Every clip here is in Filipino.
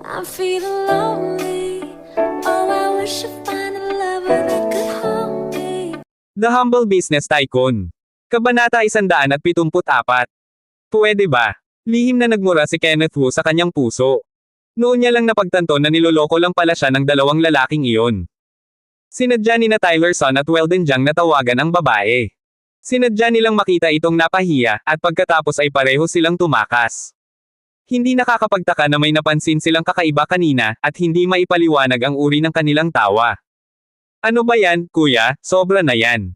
I'm feeling lonely. Oh, I wish I find a lover that could hold me. The Humble Business Tycoon. Kabanata 174. Puwede ba? Lihim na nagmura si Kenneth Wu sa kanyang puso. Noon niya lang napagtanto na niloloko lang pala siya ng dalawang lalaking iyon. Sinadya ni na Tyler Son at Weldon Jiang na tawagan ang babae. Sinadya nilang makita itong napahiya, at pagkatapos ay pareho silang tumakas. Hindi nakakapagtaka na may napansin silang kakaiba kanina, at hindi maipaliwanag ang uri ng kanilang tawa. Ano ba yan, kuya? Sobra na yan.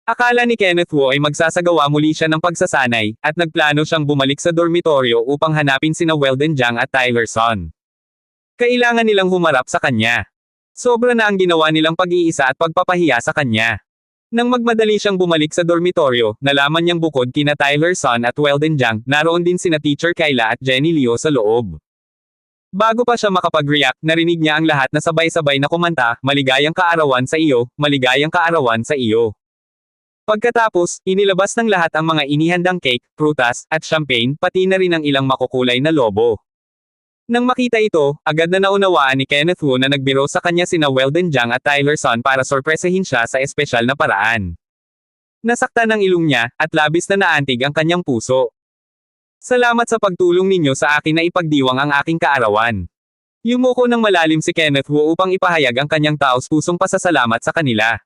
Akala ni Kenneth Wu ay magsasagawa muli siya ng pagsasanay, at nagplano siyang bumalik sa dormitoryo upang hanapin sina Weldon Jiang at Tyler Son. Kailangan nilang humarap sa kanya. Sobra na ang ginawa nilang pag-iisa at pagpapahiya sa kanya. Nang magmadali siyang bumalik sa dormitoryo, nalaman niyang bukod kina Tyler Son at Weldon Jiang, naroon din sina Teacher Kyla at Jenny Liu sa loob. Bago pa siya makapag-react, narinig niya ang lahat na sabay-sabay na kumanta, "Maligayang kaarawan sa iyo, maligayang kaarawan sa iyo." Pagkatapos, inilabas ng lahat ang mga inihandang cake, prutas, at champagne, pati na rin ang ilang makukulay na lobo. Nang makita ito, agad na naunawaan ni Kenneth Wu na nagbiro sa kanya sina Weldon Jiang at Tyler Son para sorpresahin siya sa espesyal na paraan. Nasaktan ang ilong niya, at labis na naantig ang kanyang puso. "Salamat sa pagtulong ninyo sa akin na ipagdiwang ang aking kaarawan." Yumuko ng malalim si Kenneth Wu upang ipahayag ang kanyang taos-pusong pasasalamat sa kanila.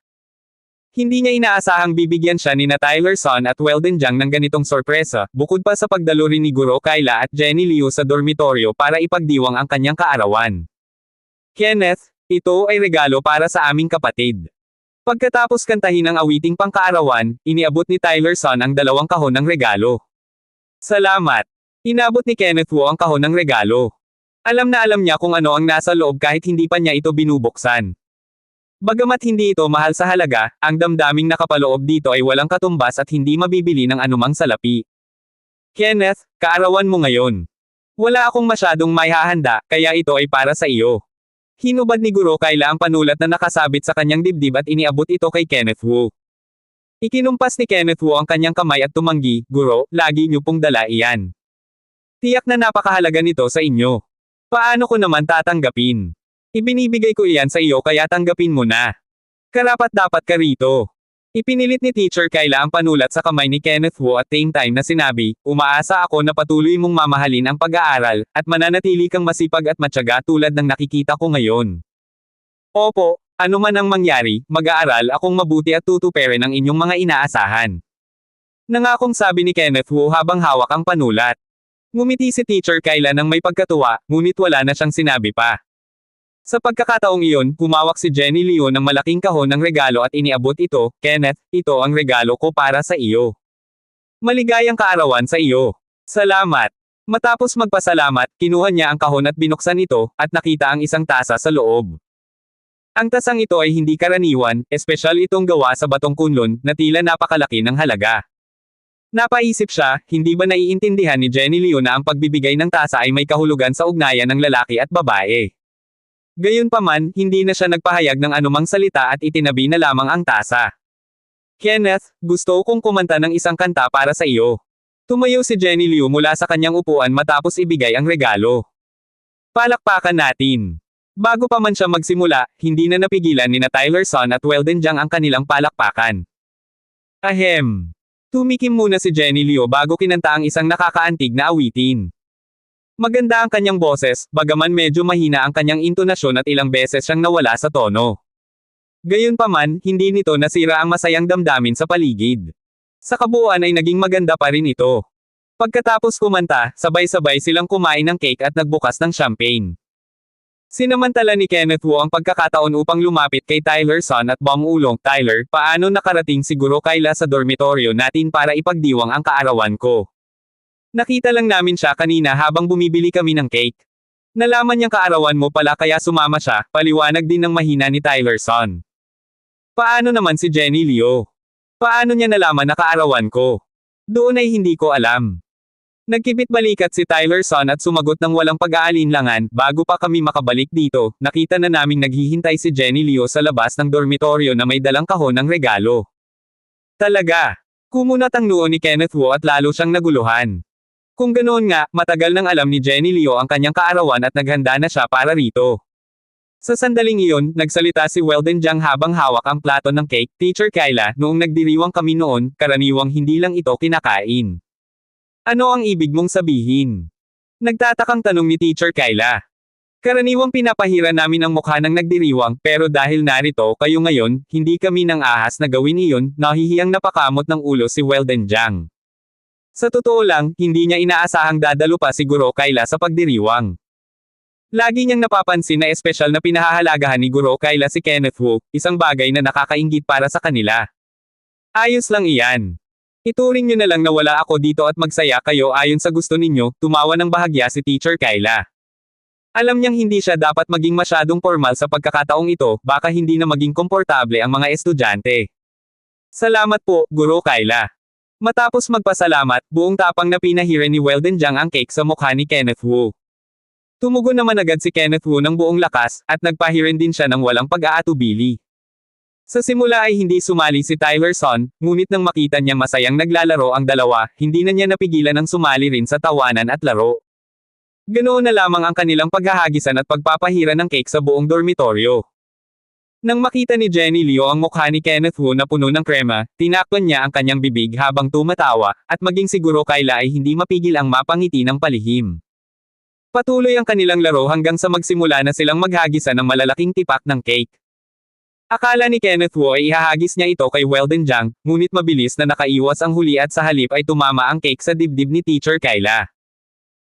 Hindi niya inaasahang bibigyan siya ni na Tyler Son at Weldon Jiang ng ganitong sorpresa, bukod pa sa pagdalo rin ni Guro Kyla at Jenny Liu sa dormitoryo para ipagdiwang ang kanyang kaarawan. "Kenneth, ito ay regalo para sa aming kapatid." Pagkatapos kantahin ang awiting pangkaarawan, iniabot ni Tyler Son ang dalawang kahon ng regalo. "Salamat." Inabot ni Kenneth Wu ang kahon ng regalo. Alam na alam niya kung ano ang nasa loob kahit hindi pa niya ito binubuksan. Bagamat hindi ito mahal sa halaga, ang damdaming nakapaloob dito ay walang katumbas at hindi mabibili ng anumang salapi. "Kenneth, kaarawan mo ngayon. Wala akong masyadong maihahanda, kaya ito ay para sa iyo." Hinubad ni Guro Kyla ang panulat na nakasabit sa kanyang dibdib at iniabot ito kay Kenneth Wu. Ikinumpas ni Kenneth Wu ang kanyang kamay at tumanggi, "Guro, lagi niyo pong dala iyan. Tiyak na napakahalaga nito sa inyo. Paano ko naman tatanggapin? Ibinibigay ko iyan sa iyo kaya tanggapin mo na. Karapat-dapat ka rito." Ipinilit ni Teacher Kyla ang panulat sa kamay ni Kenneth Wu at same time na sinabi, "Umaasa ako na patuloy mong mamahalin ang pag-aaral, at mananatili kang masipag at matyaga tulad ng nakikita ko ngayon." "Opo, ano man ang mangyari, mag-aaral akong mabuti at tutuparin ang inyong mga inaasahan." Nangakong sabi ni Kenneth Wu habang hawak ang panulat. Ngumiti si Teacher Kyla nang may pagkatuwa, ngunit wala na siyang sinabi pa. Sa pagkakataong iyon, humawak si Jenny Liu ng malaking kahon ng regalo at iniabot ito, "Kenneth, ito ang regalo ko para sa iyo. Maligayang kaarawan sa iyo." "Salamat." Matapos magpasalamat, kinuha niya ang kahon at binuksan ito, at nakita ang isang tasa sa loob. Ang tasang ito ay hindi karaniwan, espesyal itong gawa sa batong kunlun, na tila napakalaki ng halaga. Napaisip siya, hindi ba naiintindihan ni Jenny Liu na ang pagbibigay ng tasa ay may kahulugan sa ugnayan ng lalaki at babae? Gayunpaman, hindi na siya nagpahayag ng anumang salita at itinabi na lamang ang tasa. "Kenneth, gusto kong kumanta ng isang kanta para sa iyo." Tumayo si Jenny Liu mula sa kanyang upuan matapos ibigay ang regalo. Palakpakan natin. Bago pa man siya magsimula, hindi na napigilan ni na Tyler Son at Weldon Jiang ang kanilang palakpakan. Ahem. Tumikim muna si Jenny Liu bago kinanta ang isang nakakaantig na awitin. Maganda ang kanyang boses, bagaman medyo mahina ang kanyang intonasyon at ilang beses siyang nawala sa tono. Gayunpaman, hindi nito nasira ang masayang damdamin sa paligid. Sa kabuuan ay naging maganda pa rin ito. Pagkatapos kumanta, sabay-sabay silang kumain ng cake at nagbukas ng champagne. Sinamantala ni Kenneth Wu ang pagkakataon upang lumapit kay Tyler Son at bumulong, "Tyler, paano nakarating siguro Kyla sa dormitoryo natin para ipagdiwang ang kaarawan ko? Nakita lang namin siya kanina habang bumibili kami ng cake. Nalaman niyang kaarawan mo pala kaya sumama siya," paliwanag din ng mahina ni Tyler Son. "Paano naman si Jenny Liu? Paano niya nalaman na kaarawan ko? Doon ay hindi ko alam." Nagkibit balikat si Tyler Son at sumagot ng walang pag-aalinlangan, "Bago pa kami makabalik dito, nakita na naming naghihintay si Jenny Liu sa labas ng dormitoryo na may dalang kahon ng regalo." "Talaga?" Kumunat ang noo ni Kenneth Wu at lalo siyang naguluhan. Kung ganoon nga, matagal nang alam ni Jenny Leo ang kanyang kaarawan at naghanda na siya para rito. Sa sandaling iyon, nagsalita si Weldon Jiang habang hawak ang plato ng cake. Teacher Kyla, noong nagdiriwang kami noon, karaniwang hindi lang ito kinakain. Ano ang ibig mong sabihin? Nagtatakang tanong ni Teacher Kyla. Karaniwang pinapahira namin ang mukha ng nagdiriwang, pero dahil narito kayo ngayon, hindi kami nang ahas na gawin iyon. Nahihiyang napakamot ng ulo si Weldon Jiang. Sa totoo lang, hindi niya inaasahang dadalo pa si Guro Kyla sa pagdiriwang. Lagi niyang napapansin na espesyal na pinahahalagahan ni Guro Kyla si Kenneth Wu, isang bagay na nakakainggit para sa kanila. Ayos lang iyan. Ituring niyo na lang na wala ako dito at magsaya kayo ayon sa gusto ninyo, tumawa ng bahagya si Teacher Kyla. Alam niyang hindi siya dapat maging masyadong formal sa pagkakataong ito, baka hindi na maging komportable ang mga estudyante. Salamat po, Guro Kyla. Matapos magpasalamat, buong tapang na pinahiran ni Weldon Jiang ang cake sa mukha ni Kenneth Wu. Tumugon naman agad si Kenneth Wu ng buong lakas, at nagpahiran din siya ng walang pag-aatubili. Sa simula ay hindi sumali si Tyler Son, ngunit nang makita niya masayang naglalaro ang dalawa, hindi na niya napigilan ang sumali rin sa tawanan at laro. Ganoon na lamang ang kanilang paghahagisan at pagpapahiran ng cake sa buong dormitoryo. Nang makita ni Jenny Leo ang mukha ni Kenneth Wu na puno ng krema, tinakpan niya ang kanyang bibig habang tumatawa, at maging siguro Kyla ay hindi mapigil ang mapangiti ng palihim. Patuloy ang kanilang laro hanggang sa magsimula na silang maghagisan ng malalaking tipak ng cake. Akala ni Kenneth Wu ay ihahagis niya ito kay Weldon Jiang, ngunit mabilis na nakaiwas ang huli at sa halip ay tumama ang cake sa dibdib ni Teacher Kyla.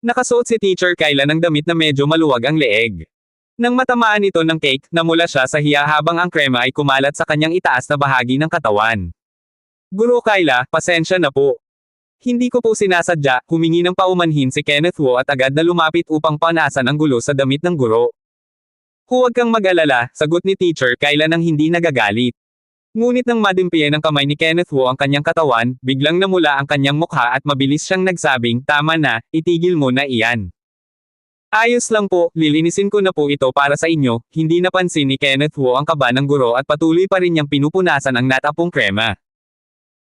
Nakasuot si Teacher Kyla ng damit na medyo maluwag ang leeg. Nang matamaan ito ng cake, namula siya sa hiya habang ang krema ay kumalat sa kanyang itaas na bahagi ng katawan. Guro Kyla, pasensya na po. Hindi ko po sinasadya, humingi ng paumanhin si Kenneth Wu at agad na lumapit upang panasan ang gulo sa damit ng guro. Huwag kang mag-alala, sagot ni Teacher Kyla nang hindi nagagalit. Ngunit nang madimpiyan ng kamay ni Kenneth Wu ang kanyang katawan, biglang namula ang kanyang mukha at mabilis siyang nagsabing, tama na, itigil mo na iyan. Ayos lang po, lilinisin ko na po ito para sa inyo. Hindi napansin ni Kenneth Wu ang kaba ng guro at patuloy pa rin niyang pinupunasan ang natapong krema.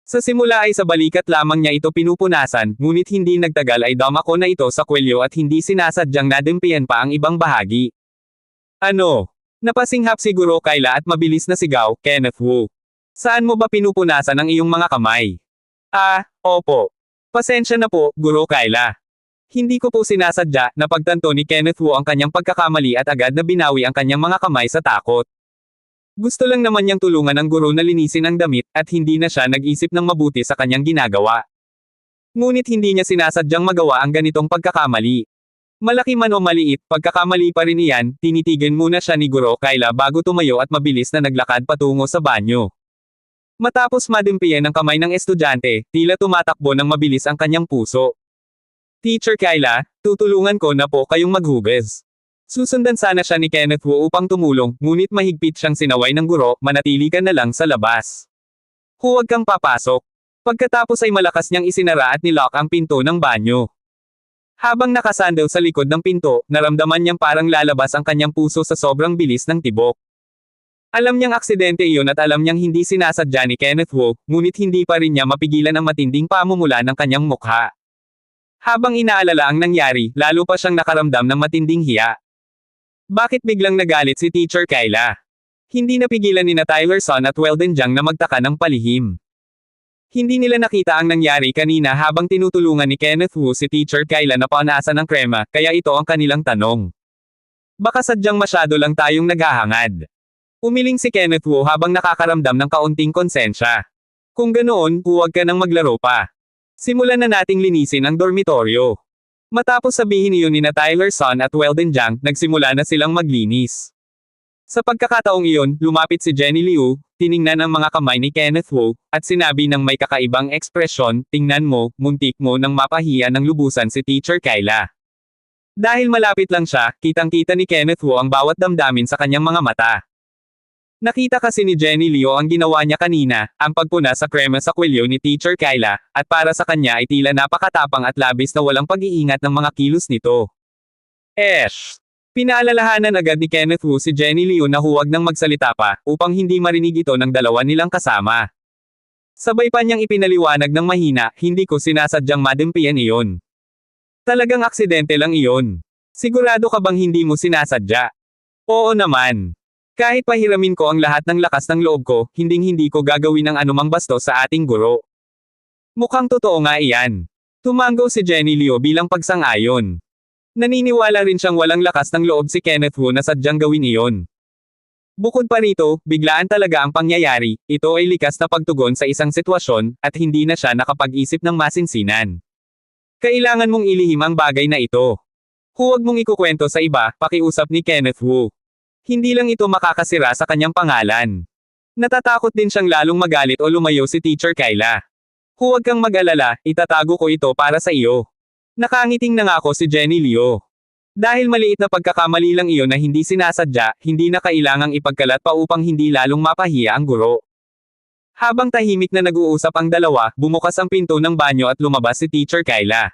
Sa simula ay sa balikat lamang niya ito pinupunasan, ngunit hindi nagtagal ay dumako na ito sa kwelyo at hindi sinasadyang nadimpiyan pa ang ibang bahagi. Ano? Napasinghap si Guro Kyla at mabilis na sigaw, Kenneth Wu. Saan mo ba pinupunasan ang iyong mga kamay? Opo. Pasensya na po, Guro Kyla. Hindi ko po sinasadya, napagtanto ni Kenneth Wu ang kanyang pagkakamali at agad na binawi ang kanyang mga kamay sa takot. Gusto lang naman niyang tulungan ang guro na linisin ang damit, at hindi na siya nag-isip ng mabuti sa kanyang ginagawa. Ngunit hindi niya sinasadyang magawa ang ganitong pagkakamali. Malaki man o maliit, pagkakamali pa rin iyan, tinitigan muna siya ni Guro Kyla bago tumayo at mabilis na naglakad patungo sa banyo. Matapos madimpiyan ang kamay ng estudyante, tila tumatakbo ng mabilis ang kanyang puso. Teacher Kyla, tutulungan ko na po kayong maghugas. Susundan sana siya ni Kenneth Wu upang tumulong, ngunit mahigpit siyang sinaway ng guro, manatili ka na lang sa labas. Huwag kang papasok. Pagkatapos ay malakas niyang isinara at nilock ang pinto ng banyo. Habang nakasandal sa likod ng pinto, naramdaman niyang parang lalabas ang kanyang puso sa sobrang bilis ng tibok. Alam niyang aksidente iyon at alam niyang hindi sinasadya ni Kenneth Wu, ngunit hindi pa rin niya mapigilan ang matinding pamumula ng kanyang mukha. Habang inaalala ang nangyari, lalo pa siyang nakaramdam ng matinding hiya. Bakit biglang nagalit si Teacher Kyla? Hindi napigilan ni Tyler Son at Weldon Jiang na magtaka ng palihim. Hindi nila nakita ang nangyari kanina habang tinutulungan ni Kenneth Wu si Teacher Kyla na paunasan ng krema, kaya ito ang kanilang tanong. Baka sadyang masyado lang tayong naghahangad. Umiling si Kenneth Wu habang nakakaramdam ng kaunting konsensya. Kung ganoon, huwag ka nang maglaro pa. Simulan na nating linisin ang dormitoryo. Matapos sabihin iyon ni Tyler Son at Weldon Jiang, nagsimula na silang maglinis. Sa pagkakataong iyon, lumapit si Jenny Liu, tiningnan ang mga kamay ni Kenneth Wu, at sinabi ng may kakaibang ekspresyon, tingnan mo, muntik mo nang mapahiya ng lubusan si Teacher Kyla. Dahil malapit lang siya, kitang-kita ni Kenneth Wu ang bawat damdamin sa kanyang mga mata. Nakita kasi ni Jenny Leo ang ginawa niya kanina, ang pagpuna sa krema sa kwelyo ni Teacher Kyla, at para sa kanya ay tila napakatapang at labis na walang pag-iingat ng mga kilos nito. Pinaalalahanan agad ni Kenneth Wu si Jenny Leo na huwag nang magsalita pa, upang hindi marinig ito ng dalawa nilang kasama. Sabay pa niyang ipinaliwanag ng mahina, hindi ko sinasadyang madimpiyan iyon. Talagang aksidente lang iyon. Sigurado ka bang hindi mo sinasadya? Oo naman. Kahit pahiramin ko ang lahat ng lakas ng loob ko, hinding-hindi ko gagawin ang anumang bastos sa ating guro. Mukhang totoo nga iyan. Tumango si Jenny Liu bilang pagsang-ayon. Naniniwala rin siyang walang lakas ng loob si Kenneth Wu na sadyang gawin iyon. Bukod pa rito, biglaan talaga ang pangyayari, ito ay likas na pagtugon sa isang sitwasyon, at hindi na siya nakapag-isip ng masinsinan. Kailangan mong ilihim ang bagay na ito. Huwag mong ikukwento sa iba, pakiusap ni Kenneth Wu. Hindi lang ito makakasira sa kanyang pangalan. Natatakot din siyang lalong magalit o lumayo si Teacher Kyla. Huwag kang mag-alala, itatago ko ito para sa iyo. Nakangiting na nga ako si Jenny Liu. Dahil maliit na pagkakamali lang iyon na hindi sinasadya, hindi na kailangang ipagkalat pa upang hindi lalong mapahiya ang guro. Habang tahimik na nag-uusap ang dalawa, bumukas ang pinto ng banyo at lumabas si Teacher Kyla.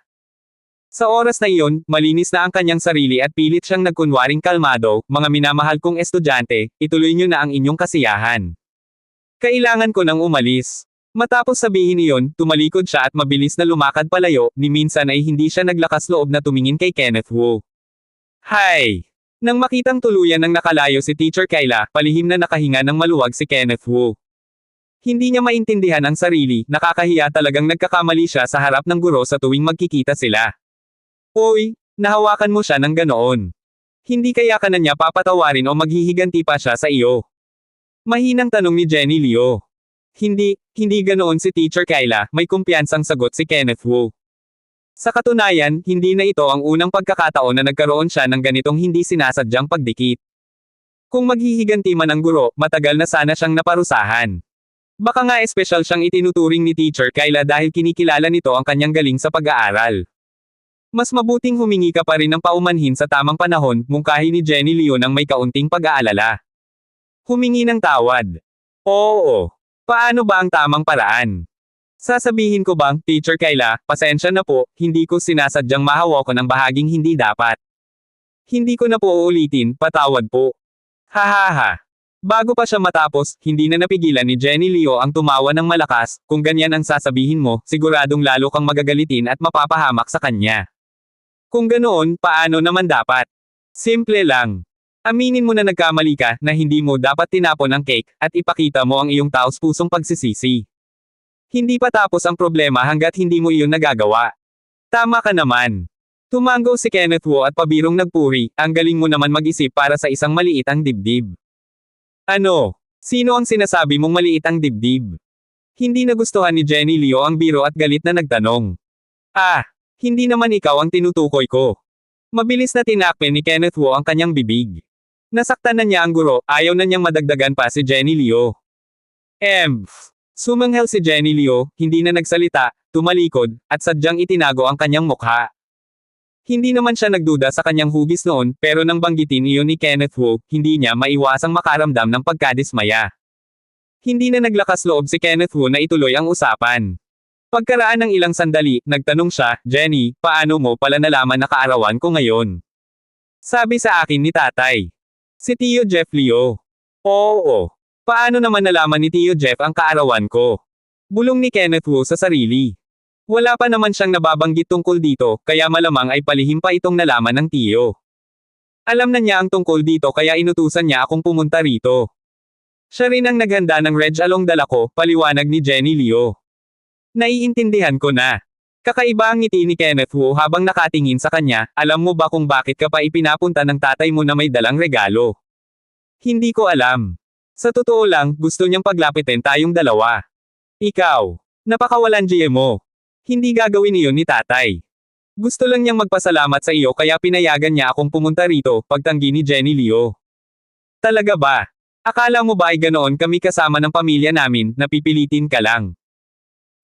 Sa oras na iyon, malinis na ang kanyang sarili at pilit siyang nagkunwaring kalmado, mga minamahal kong estudyante, ituloy niyo na ang inyong kasiyahan. Kailangan ko nang umalis. Matapos sabihin iyon, tumalikod siya at mabilis na lumakad palayo, ni minsan ay hindi siya naglakas loob na tumingin kay Kenneth Wu. Hay! Nang makitang tuluyan ng nakalayo si Teacher Kyla, palihim na nakahinga ng maluwag si Kenneth Wu. Hindi niya maintindihan ang sarili, nakakahiya talagang nagkakamali siya sa harap ng guro sa tuwing magkikita sila. Hoy, nahawakan mo siya ng ganoon. Hindi kaya ka na niya papatawarin o maghihiganti pa siya sa iyo? Mahinang tanong ni Jenny Liu. Hindi ganoon si Teacher Kyla, may kumpiyansang sagot si Kenneth Wu. Sa katunayan, hindi na ito ang unang pagkakataon na nagkaroon siya ng ganitong hindi sinasadyang pagdikit. Kung maghihiganti man ang guro, matagal na sana siyang naparusahan. Baka nga espesyal siyang itinuturing ni Teacher Kyla dahil kinikilala nito ang kanyang galing sa pag-aaral. Mas mabuting humingi ka pa rin ng paumanhin sa tamang panahon, mungkahi ni Jenny Liu nang may kaunting pag-aalala. Humingi ng tawad. Oo. Paano ba ang tamang paraan? Sasabihin ko bang, Teacher Kyla, pasensya na po, hindi ko sinasadyang mahawa ko ng bahaging hindi dapat. Hindi ko na po uulitin, patawad po. Hahaha. Bago pa siya matapos, hindi na napigilan ni Jenny Liu ang tumawa ng malakas, kung ganyan ang sasabihin mo, siguradong lalo kang magagalitin at mapapahamak sa kanya. Kung ganoon, paano naman dapat? Simple lang. Aminin mo na nagkamali ka, na hindi mo dapat tinapon ang cake, at ipakita mo ang iyong taos-pusong pagsisisi. Hindi pa tapos ang problema hanggat hindi mo iyon nagagawa. Tama ka naman. Tumango si Kenneth Wu at pabirong nagpuri, ang galing mo naman mag-isip para sa isang maliit ang dibdib. Ano? Sino ang sinasabi mong maliit ang dibdib? Hindi nagustuhan ni Jenny Liu ang biro at galit na nagtanong. Ah, hindi naman ikaw ang tinutukoy ko. Mabilis na tinakpe ni Kenneth Wu ang kanyang bibig. Nasaktan na niya ang guro, ayaw na niyang madagdagan pa si Jenny Liu. Sumanghel si Jenny Liu, hindi na nagsalita, tumalikod, at sadyang itinago ang kanyang mukha. Hindi naman siya nagduda sa kanyang hugis noon, pero nang banggitin iyon ni Kenneth Wu, hindi niya maiwasang makaramdam ng pagkadismaya. Hindi na naglakas loob si Kenneth Wu na ituloy ang usapan. Pagkaraan ng ilang sandali, nagtanong siya, Jenny, paano mo pala nalaman na kaarawan ko ngayon? Sabi sa akin ni tatay. Si Tio Jeff Liu. Oo. Paano naman nalaman ni Tio Jeff ang kaarawan ko? Bulong ni Kenneth Wu sa sarili. Wala pa naman siyang nababanggit tungkol dito, kaya malamang ay palihim pa itong nalaman ng Tio. Alam na niya ang tungkol dito kaya inutusan niya akong pumunta rito. Siya rin ang naghanda ng Reg Along dala ko, paliwanag ni Jenny Liu. Naiintindihan ko na. Kakaiba ang ngiti ni Kenneth Wu habang nakatingin sa kanya, alam mo ba kung bakit ka pa ipinapunta ng tatay mo na may dalang regalo? Hindi ko alam. Sa totoo lang, gusto niyang paglapitin tayong dalawa. Ikaw, napakawalan mo. Hindi gagawin iyon ni tatay. Gusto lang niyang magpasalamat sa iyo kaya pinayagan niya akong pumunta rito, pagtanggi ni Jenny Liu. Talaga ba? Akala mo ba ay ganoon kami kasama ng pamilya namin, napipilitin ka lang?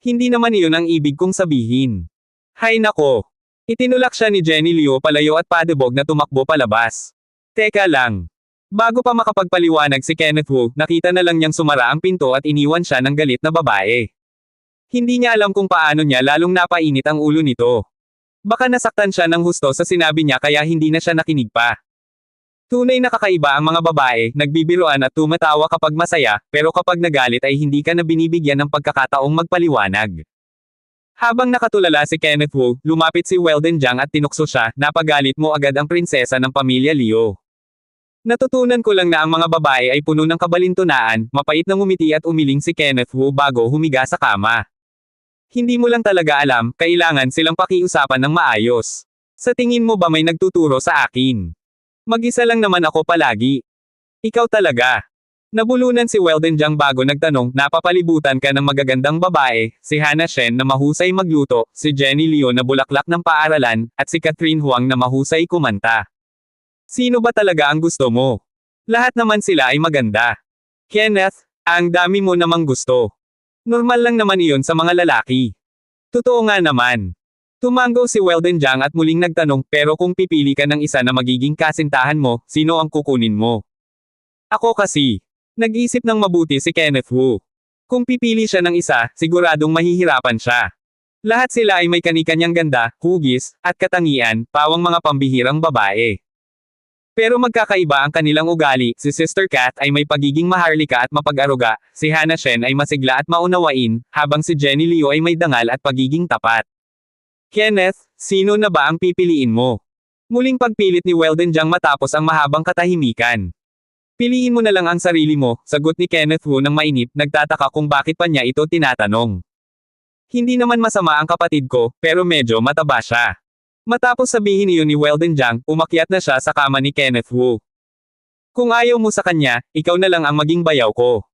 Hindi naman iyon ang ibig kong sabihin. Hay nako. Itinulak siya ni Jenny Liu palayo at padebog na tumakbo palabas. Teka lang. Bago pa makapagpaliwanag si Kenneth Wu, nakita na lang niyang sumara ang pinto at iniwan siya ng galit na babae. Hindi niya alam kung paano niya lalong napainit ang ulo nito. Baka nasaktan siya ng husto sa sinabi niya kaya hindi na siya nakinig pa. Tunay na kakaiba ang mga babae, nagbibiruan at tumatawa kapag masaya, pero kapag nagalit ay hindi ka na binibigyan ng pagkakataong magpaliwanag. Habang nakatulala si Kenneth Wu, lumapit si Weldon Jiang at tinukso siya, napagalit mo agad ang prinsesa ng pamilya Liu. Natutunan ko lang na ang mga babae ay puno ng kabalintunaan, mapait na ngumiti at umiling si Kenneth Wu bago humiga sa kama. Hindi mo lang talaga alam, kailangan silang pakiusapan ng maayos. Sa tingin mo ba may nagtuturo sa akin? Mag-isa lang naman ako palagi. Ikaw talaga. Nabulunan si Weldon Jiang bago nagtanong, napapalibutan ka ng magagandang babae, si Hannah Shen na mahusay magluto, si Jenny Liu na bulaklak ng paaralan, at si Catherine Huang na mahusay kumanta. Sino ba talaga ang gusto mo? Lahat naman sila ay maganda. Kenneth, ang dami mo namang gusto. Normal lang naman iyon sa mga lalaki. Totoo nga naman. Tumango si Weldon Jiang at muling nagtanong, pero kung pipili ka ng isa na magiging kasintahan mo, sino ang kukunin mo? Ako kasi. Nag-isip ng mabuti si Kenneth Wu. Kung pipili siya ng isa, siguradong mahihirapan siya. Lahat sila ay may kani-kanyang ganda, hugis, at katangian, pawang mga pambihirang babae. Pero magkakaiba ang kanilang ugali, si Sister Cat ay may pagiging maharlika at mapag-aruga, si Hannah Shen ay masigla at maunawain, habang si Jenny Liu ay may dangal at pagiging tapat. Kenneth, sino na ba ang pipiliin mo? Muling pagpilit ni Weldon Jiang matapos ang mahabang katahimikan. Piliin mo na lang ang sarili mo, sagot ni Kenneth Wu ng mainip, nagtataka kung bakit pa niya ito tinatanong. Hindi naman masama ang kapatid ko, pero medyo mataba siya. Matapos sabihin iyon ni Weldon Jiang, umakyat na siya sa kama ni Kenneth Wu. Kung ayaw mo sa kanya, ikaw na lang ang maging bayaw ko.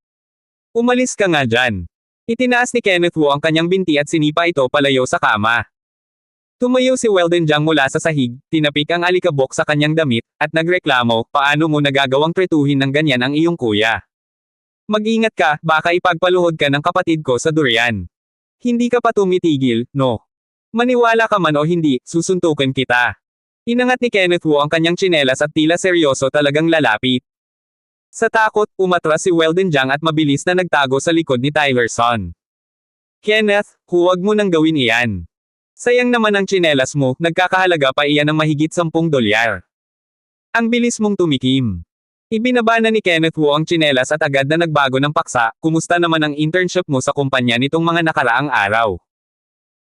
Umalis ka nga dyan. Itinaas ni Kenneth Wu ang kanyang binti at sinipa ito palayo sa kama. Tumayo si Weldon Jiang mula sa sahig, tinapik ang alikabok sa kanyang damit, at nagreklamo, paano mo nagagawang tretuhin ng ganyan ang iyong kuya? Mag-ingat ka, baka ipagpaluhod ka ng kapatid ko sa durian. Hindi ka pa tumitigil, no? Maniwala ka man o hindi, susuntukin kita. Inangat ni Kenneth Wu ang kanyang tsinelas at tila seryoso talagang lalapit. Sa takot, umatras si Weldon Jiang at mabilis na nagtago sa likod ni Tylerson. Kenneth, huwag mo nang gawin iyan. Sayang naman ang tsinelas mo, nagkakahalaga pa iyan ng mahigit $10. Ang bilis mong tumikim. Ibinaba na ni Kenneth Wu ang tsinelas at agad na nagbago ng paksa, kumusta naman ang internship mo sa kumpanya nitong mga nakaraang araw?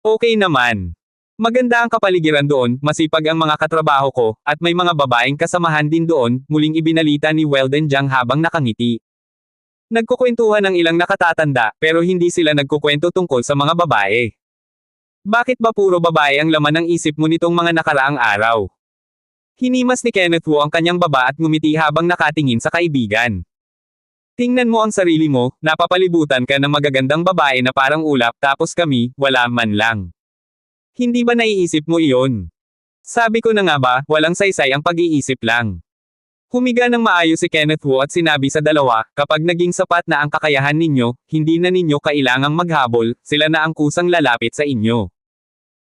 Okay naman. Maganda ang kapaligiran doon, masipag ang mga katrabaho ko, at may mga babaeng kasamahan din doon, muling ibinalita ni Weldon Jiang habang nakangiti. Nagkukwentuhan ng ilang nakatatanda, pero hindi sila nagkukwento tungkol sa mga babae. Bakit ba puro babae ang laman ng isip mo nitong mga nakaraang araw? Hinimas ni Kenneth Wu ang kanyang baba at ngumiti habang nakatingin sa kaibigan. Tingnan mo ang sarili mo, napapalibutan ka ng magagandang babae na parang ulap tapos kami, wala man lang. Hindi ba naiisip mo iyon? Sabi ko na nga ba, walang saysay ang pag-iisip lang. Humiga ng maayos si Kenneth Wu at sinabi sa dalawa, kapag naging sapat na ang kakayahan ninyo, hindi na ninyo kailangang maghabol, sila na ang kusang lalapit sa inyo.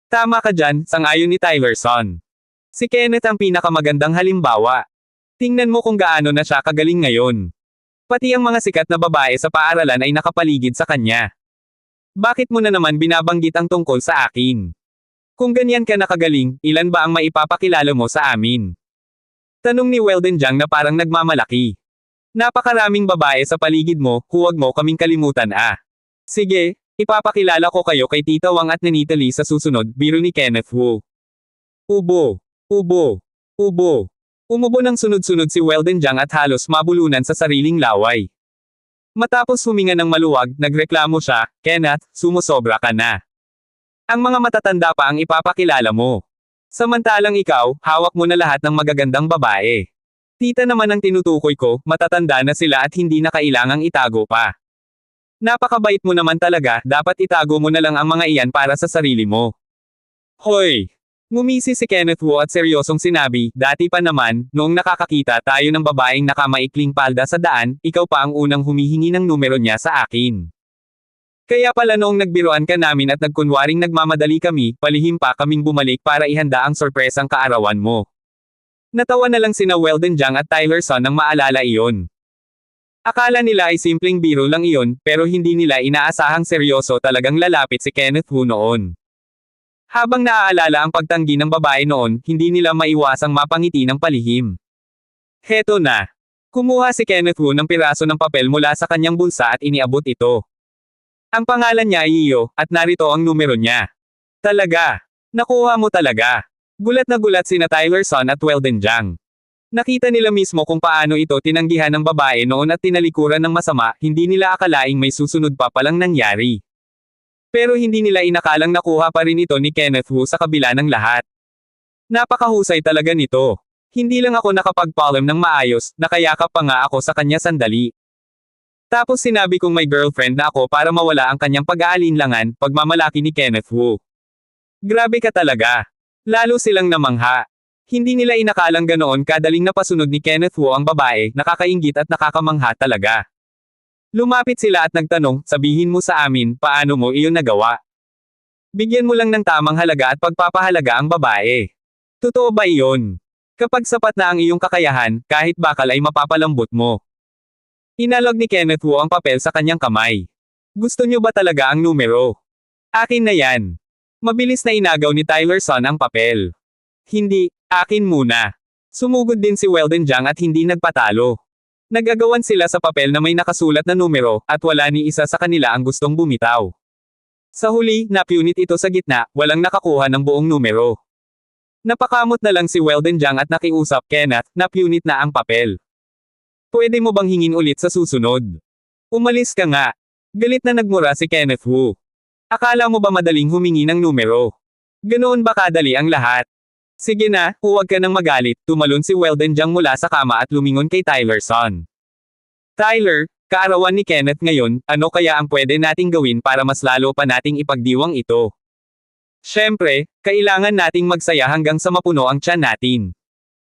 Tama ka dyan, sang-ayon ni Tylerson. Si Kenneth ang pinakamagandang halimbawa. Tingnan mo kung gaano na siya kagaling ngayon. Pati ang mga sikat na babae sa paaralan ay nakapaligid sa kanya. Bakit mo na naman binabanggit ang tungkol sa akin? Kung ganyan ka nakagaling, ilan ba ang maipapakilala mo sa amin? Tanong ni Weldon Jiang na parang nagmamalaki. Napakaraming babae sa paligid mo, huwag mo kaming kalimutan ah. Sige, ipapakilala ko kayo kay Tita Wang at Nanita Lee sa susunod, biro ni Kenneth Wu. Ubo. Ubo. Ubo. Umubo ng sunod-sunod si Weldon Jiang at halos mabulunan sa sariling laway. Matapos huminga ng maluwag, nagreklamo siya, Kenneth, sumusobra ka na. Ang mga matatanda pa ang ipapakilala mo. Samantalang ikaw, hawak mo na lahat ng magagandang babae. Tita naman ang tinutukoy ko, matatanda na sila at hindi na kailangang itago pa. Napakabait mo naman talaga, dapat itago mo na lang ang mga iyan para sa sarili mo. Hoy! Ngumisi si Kenneth Wu at seryosong sinabi, dati pa naman, noong nakakakita tayo ng babaeng nakamaikling palda sa daan, ikaw pa ang unang humihingi ng numero niya sa akin. Kaya pala noong nagbiroan ka namin at nagkunwaring nagmamadali kami, palihim pa kaming bumalik para ihanda ang sorpresang kaarawan mo. Natawa na lang sina Weldon Jiang at Tylerson nang maalala iyon. Akala nila ay simpleng biro lang iyon, pero hindi nila inaasahang seryoso talagang lalapit si Kenneth Wu noon. Habang naaalala ang pagtanggi ng babae noon, hindi nila maiwasang mapangiti ng palihim. Heto na. Kumuha si Kenneth Wu ng piraso ng papel mula sa kanyang bulsa at iniabot ito. Ang pangalan niya ay Iyo, at narito ang numero niya. Talaga. Nakuha mo talaga. Gulat na gulat sina Tyler Son at Weldon Jiang. Nakita nila mismo kung paano ito tinanggihan ng babae noon at tinalikuran ng masama, hindi nila akalaing may susunod pa palang nangyari. Pero hindi nila inakalang nakuha pa rin ito ni Kenneth Wu sa kabila ng lahat. Napakahusay talaga nito. Hindi lang ako nakapag-palm ng maayos, nakayakap pa nga ako sa kanya sandali. Tapos sinabi kong may girlfriend na ako para mawala ang kanyang pag-aalinlangan, pagmamalaki ni Kenneth Wu. Grabe ka talaga. Lalo silang namangha. Hindi nila inakalang ganoon kadaling napasunod ni Kenneth Wu ang babae, nakakainggit at nakakamangha talaga. Lumapit sila at nagtanong, sabihin mo sa amin, paano mo iyon nagawa? Bigyan mo lang ng tamang halaga at pagpapahalaga ang babae. Totoo ba iyon? Kapag sapat na ang iyong kakayahan, kahit bakal ay mapapalambot mo. Inalog ni Kenneth Wu ang papel sa kanyang kamay. Gusto niyo ba talaga ang numero? Akin na yan. Mabilis na inagaw ni Tyler Son ang papel. Hindi, akin muna. Sumugod din si Weldon Jiang at hindi nagpatalo. Nagagawan sila sa papel na may nakasulat na numero, at wala ni isa sa kanila ang gustong bumitaw. Sa huli, napunit ito sa gitna, walang nakakuha ng buong numero. Napakamot na lang si Weldon Jiang at nakiusap, Kenneth, napunit na ang papel. Pwede mo bang hingin ulit sa susunod? Umalis ka nga. Galit na nagmura si Kenneth Wu. Akala mo ba madaling humingi ng numero? Ganoon ba kadali ang lahat? Sige na, huwag ka nang magalit, tumalon si Weldon Jiang mula sa kama at lumingon kay Tyler Son. Tyler, kaarawan ni Kenneth ngayon, ano kaya ang pwede nating gawin para mas lalo pa nating ipagdiwang ito? Siyempre, kailangan nating magsaya hanggang sa mapuno ang tiyan natin.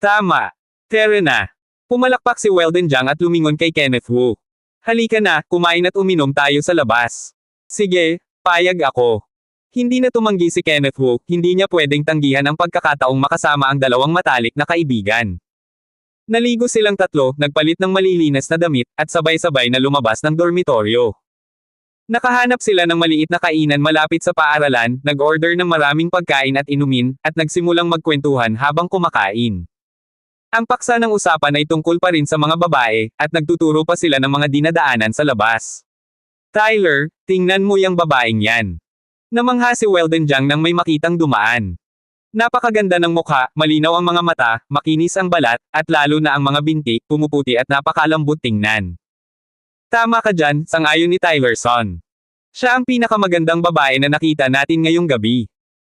Tama. Tara na. Pumalakpak si Weldon Jiang at lumingon kay Kenneth Wu. Halika na, kumain at uminom tayo sa labas. Sige, payag ako. Hindi na tumanggi si Kenneth Wu, hindi niya pwedeng tanggihan ang pagkakataong makasama ang dalawang matalik na kaibigan. Naligo silang tatlo, nagpalit ng malilinis na damit, at sabay-sabay na lumabas ng dormitoryo. Nakahanap sila ng maliit na kainan malapit sa paaralan, nag-order ng maraming pagkain at inumin, at nagsimulang magkwentuhan habang kumakain. Ang paksa ng usapan ay tungkol pa rin sa mga babae, at nagtuturo pa sila ng mga dinadaanan sa labas. Tyler, tingnan mo yung babaeng yan. Namangha si Weldon Jiang nang may makitang dumaan. Napakaganda ng mukha, malinaw ang mga mata, makinis ang balat, at lalo na ang mga binti, pumuputi at napakalambot tingnan. Tama ka dyan, sang-ayon ni Tyler Son. Siya ang pinakamagandang babae na nakita natin ngayong gabi.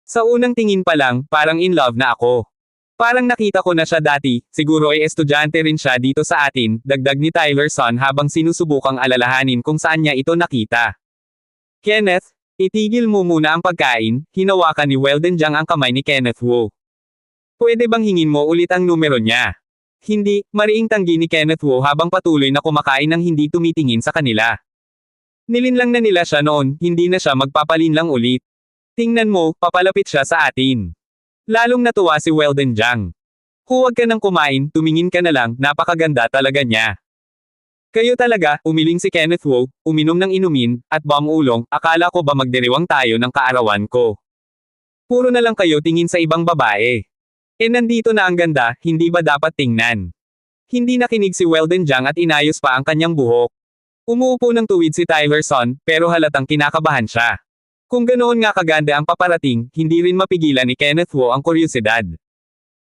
Sa unang tingin pa lang, parang in love na ako. Parang nakita ko na siya dati, siguro ay estudyante rin siya dito sa atin, dagdag ni Tyler Son habang sinusubukang alalahanin kung saan niya ito nakita. Kenneth, itigil mo muna ang pagkain, hinawakan ni Weldon Jiang ang kamay ni Kenneth Wu. Pwede bang hingin mo ulit ang numero niya? Hindi, mariing tanggi ni Kenneth Wu habang patuloy na kumakain ng hindi tumitingin sa kanila. Nilinlang na nila siya noon, hindi na siya magpapalinlang ulit. Tingnan mo, papalapit siya sa atin. Lalong natuwa si Weldon Jiang. Huwag ka nang kumain, tumingin ka na lang, napakaganda talaga niya. Kayo talaga, umiling si Kenneth Wu, uminom ng inumin, at bamulong, akala ko ba magdiriwang tayo ng kaarawan ko. Puro na lang kayo tingin sa ibang babae. Nandito na ang ganda, hindi ba dapat tingnan? Hindi nakinig si Weldon Jiang at inayos pa ang kanyang buhok. Umuupo ng tuwid si Tyler Son, pero halatang kinakabahan siya. Kung ganoon nga kaganda ang paparating, hindi rin mapigilan ni Kenneth Wu ang kuryosidad.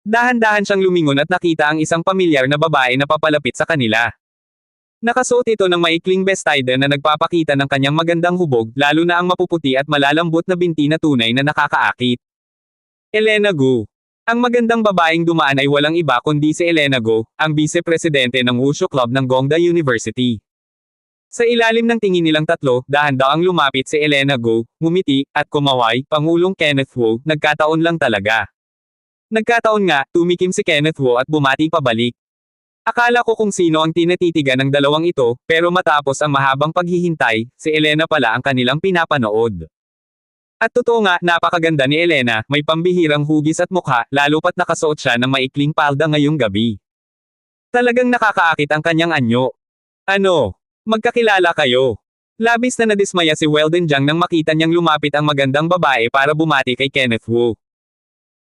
Dahan-dahan siyang lumingon at nakita ang isang pamilyar na babae na papalapit sa kanila. Nakasuot ito ng maikling bestida na nagpapakita ng kanyang magandang hubog, lalo na ang mapuputi at malalambot na binti na tunay na nakakaakit. Elena Gu. Ang magandang babaeng dumaan ay walang iba kundi si Elena Gu, ang vice-presidente ng Wushu Club ng Gongda University. Sa ilalim ng tingin nilang tatlo, dahan-daang lumapit si Elena Gu, ngumiti, at kumaway, Pangulong Kenneth Wu, nagkataon lang talaga. Nagkataon nga, tumikim si Kenneth Wu at bumati pabalik. Akala ko kung sino ang tinatitigan ng dalawang ito, pero matapos ang mahabang paghihintay, si Elena pala ang kanilang pinapanood. At totoo nga, napakaganda ni Elena, may pambihirang hugis at mukha, lalo pat nakasuot siya ng maikling palda ngayong gabi. Talagang nakakaakit ang kanyang anyo. Ano? Magkakilala kayo? Labis na nadismaya si Weldon Jiang nang makita niyang lumapit ang magandang babae para bumati kay Kenneth Wu.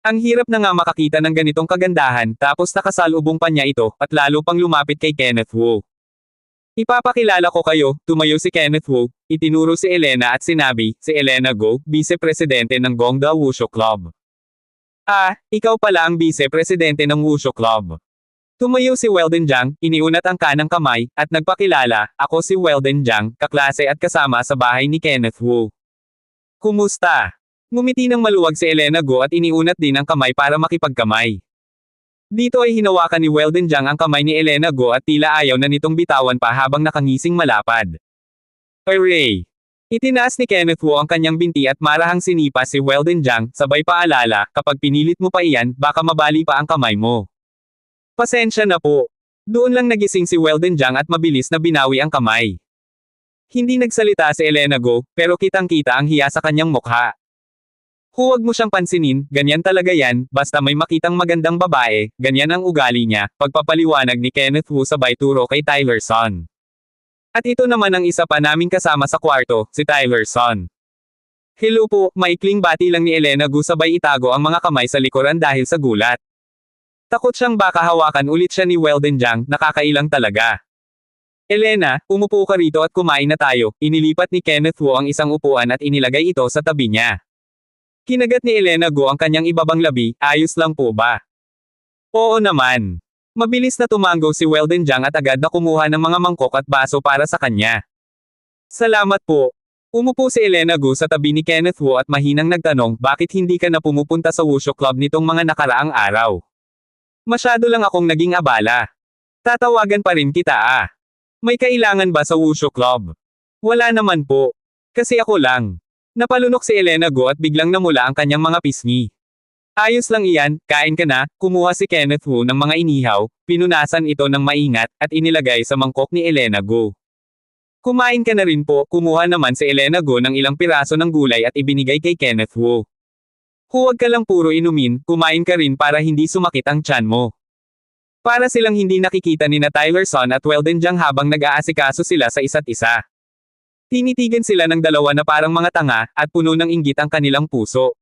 Ang hirap na nga makakita ng ganitong kagandahan, tapos nakasalubong pa niya ito, at lalo pang lumapit kay Kenneth Wu. Ipapakilala ko kayo, tumayo si Kenneth Wu, itinuro si Elena at sinabi, si Elena Go, Vice-Presidente ng Gongda Wushu Club. Ah, ikaw pala ang Vice-Presidente ng Wushu Club. Tumayo si Weldon Jiang, iniunat ang kanang kamay, at nagpakilala, ako si Weldon Jiang, kaklase at kasama sa bahay ni Kenneth Wu. Kumusta? Ngumiti ng maluwag si Elena Go at iniunat din ang kamay para makipagkamay. Dito ay hinawakan ni Weldon Jiang ang kamay ni Elena Go at tila ayaw na nitong bitawan pa habang nakangising malapad. Hooray! Itinaas ni Kenneth Wu ang kanyang binti at marahang sinipa si Weldon Jiang, sabay paalala, kapag pinilit mo pa iyan, baka mabali pa ang kamay mo. Pasensya na po. Doon lang nagising si Weldon Jiang at mabilis na binawi ang kamay. Hindi nagsalita si Elena Go, pero kitang-kita ang hiya sa kanyang mukha. Huwag mo siyang pansinin, ganyan talaga yan, basta may makitang magandang babae, ganyan ang ugali niya, pagpapaliwanag ni Kenneth Wu sabay turo kay Tyler Son. At ito naman ang isa pa naming kasama sa kwarto, si Tyler Son. Hello po, maikling bati lang ni Elena Gu sabay itago ang mga kamay sa likuran dahil sa gulat. Takot siyang baka hawakan ulit siya ni Weldon Jiang, nakakailang talaga. Elena, umupo ka rito at kumain na tayo, inilipat ni Kenneth Wu ang isang upuan at inilagay ito sa tabi niya. Kinagat ni Elena Go ang kanyang ibabang labi, ayos lang po ba? Oo naman. Mabilis na tumango si Weldon Jiang at agad na kumuha ng mga mangkok at baso para sa kanya. Salamat po. Umupo si Elena Go sa tabi ni Kenneth Wu at mahinang nagtanong, bakit hindi ka na pumupunta sa Wushu Club nitong mga nakaraang araw? Masyado lang akong naging abala. Tatawagan pa rin kita ah. May kailangan ba sa Wushu Club? Wala naman po. Kasi ako lang. Napalunok si Elena Go at biglang namula ang kanyang mga pisngi. Ayos lang iyan, kain ka na, kumuha si Kenneth Wu ng mga inihaw, pinunasan ito ng maingat, at inilagay sa mangkok ni Elena Go. Kumain ka na rin po, kumuha naman si Elena Go ng ilang piraso ng gulay at ibinigay kay Kenneth Wu. Huwag ka lang puro inumin, kumain ka rin para hindi sumakit ang tiyan mo. Para silang hindi nakikita ni na Tyler Son at Weldon Jiang habang nag-aasikaso sila sa isa't isa. Tinitigan sila ng dalawa na parang mga tanga, at puno ng inggit ang kanilang puso.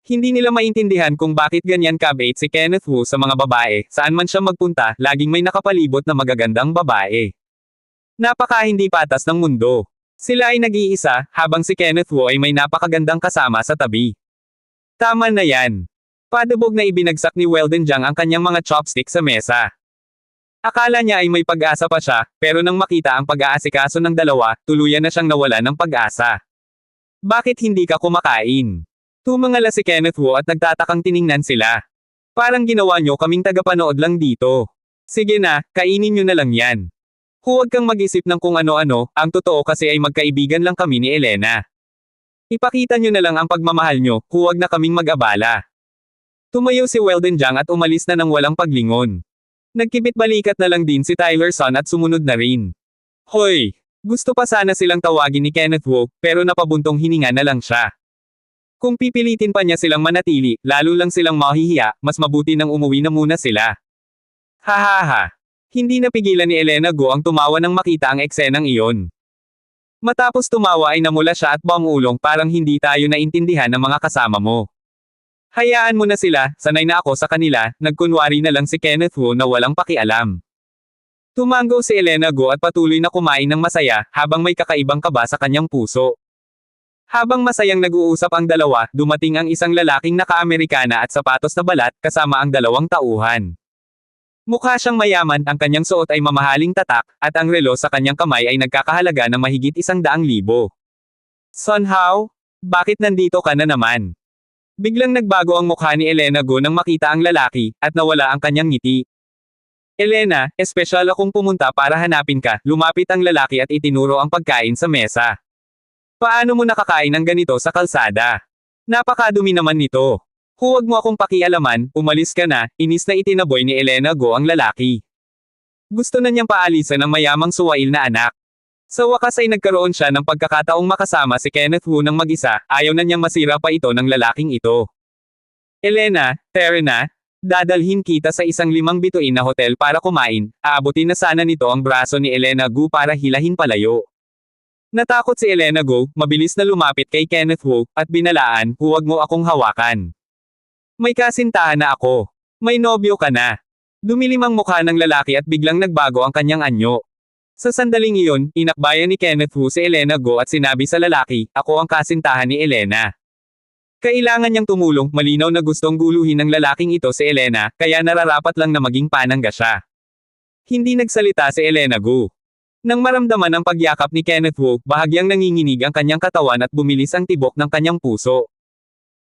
Hindi nila maintindihan kung bakit ganyan kabait si Kenneth Wu sa mga babae, saan man siya magpunta, laging may nakapalibot na magagandang babae. Napaka hindi patas ng mundo. Sila ay nag-iisa, habang si Kenneth Wu ay may napakagandang kasama sa tabi. Tama na yan. Padubog na ibinagsak ni Weldon Jiang ang kanyang mga chopstick sa mesa. Akala niya ay may pag-asa pa siya, pero nang makita ang pag-aasikaso ng dalawa, tuluyan na siyang nawala ng pag-asa. Bakit hindi ka kumakain? Tumangala si Kenneth Wu at nagtatakang tiningnan sila. Parang ginawa nyo kaming tagapanood lang dito. Sige na, kainin nyo na lang yan. Huwag kang mag-isip ng kung ano-ano, ang totoo kasi ay magkaibigan lang kami ni Elena. Ipakita nyo na lang ang pagmamahal nyo, huwag na kaming mag-abala. Tumayo si Weldon Jiang at umalis na ng walang paglingon. Nagkibit-balikat na lang din si Tyler Son at sumunod na rin. Hoy! Gusto pa sana silang tawagin ni Kenneth Wu, pero napabuntong hininga na lang siya. Kung pipilitin pa niya silang manatili, lalo lang silang mahihiya, mas mabuti nang umuwi na muna sila. Hahaha! Hindi napigilan ni Elena Go ang tumawa nang makita ang eksenang iyon. Matapos tumawa ay namula siya at bangulong parang hindi tayo naintindihan ng mga kasama mo. Hayaan mo na sila, sanay na ako sa kanila, nagkunwari na lang si Kenneth Wu na walang pakialam. Tumango si Elena Go at patuloy na kumain ng masaya, habang may kakaibang kaba sa kanyang puso. Habang masayang nag-uusap ang dalawa, dumating ang isang lalaking naka-Amerikana at sapatos na balat, kasama ang dalawang tauhan. Mukha siyang mayaman, ang kanyang suot ay mamahaling tatak, at ang relo sa kanyang kamay ay nagkakahalaga ng mahigit 100,000. Son Hao? Bakit nandito ka na naman? Biglang nagbago ang mukha ni Elena Go nang makita ang lalaki, at nawala ang kanyang ngiti. Elena, espesyal akong pumunta para hanapin ka, lumapit ang lalaki at itinuro ang pagkain sa mesa. Paano mo nakakain ng ganito sa kalsada? Napakadumi naman nito. Huwag mo akong pakialaman, umalis ka na, inis na itinaboy ni Elena Go ang lalaki. Gusto na niyang paalisan ng mayamang suwail na anak. Sa wakas ay nagkaroon siya ng pagkakataong makasama si Kenneth Wu ng mag-isa, ayaw na niyang masira pa ito ng lalaking ito. Elena, Terena, dadalhin kita sa isang 5 bituin na hotel para kumain, aabutin na sana nito ang braso ni Elena Gu para hilahin palayo. Natakot si Elena Gu, mabilis na lumapit kay Kenneth Wu, at binalaan, huwag mo akong hawakan. May kasintahan na ako. May nobyo ka na. Dumilim ang mukha ng lalaki at biglang nagbago ang kanyang anyo. Sa sandaling iyon, inakbayan ni Kenneth Wu si Elena Go at sinabi sa lalaki, ako ang kasintahan ni Elena. Kailangan niyang tumulong, malinaw na gustong guluhin ng lalaking ito si Elena, kaya nararapat lang na maging panangga siya. Hindi nagsalita si Elena Go. Nang maramdaman ang pagyakap ni Kenneth Wu, bahagyang nanginginig ang kanyang katawan at bumilis ang tibok ng kanyang puso.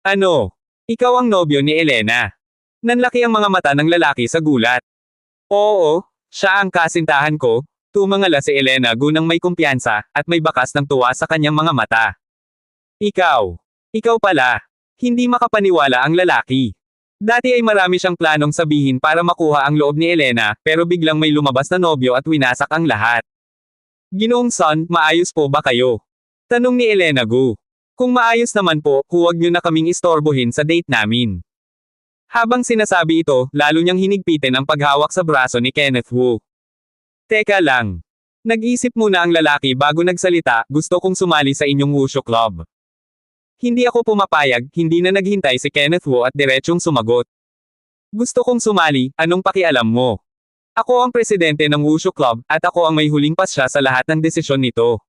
Ano? Ikaw ang nobyo ni Elena? Nanlaki ang mga mata ng lalaki sa gulat. Oo, siya ang kasintahan ko. Tumangala si Elena Gu nang may kumpiyansa, at may bakas ng tuwa sa kanyang mga mata. Ikaw pala. Hindi makapaniwala ang lalaki. Dati ay marami siyang planong sabihin para makuha ang loob ni Elena, pero biglang may lumabas na nobyo at winasak ang lahat. Ginoong Son, maayos po ba kayo? Tanong ni Elena Gu. Kung maayos naman po, huwag niyo na kaming istorbohin sa date namin. Habang sinasabi ito, lalo niyang hinigpitin ang paghawak sa braso ni Kenneth Wu. Teka lang. Nag-isip muna ang lalaki bago nagsalita, gusto kong sumali sa inyong wushu club. Hindi ako pumapayag, hindi na naghintay si Kenneth Wu at diretsyong sumagot. Gusto kong sumali, anong pakialam mo? Ako ang presidente ng wushu club, at ako ang may huling pasya sa lahat ng desisyon nito.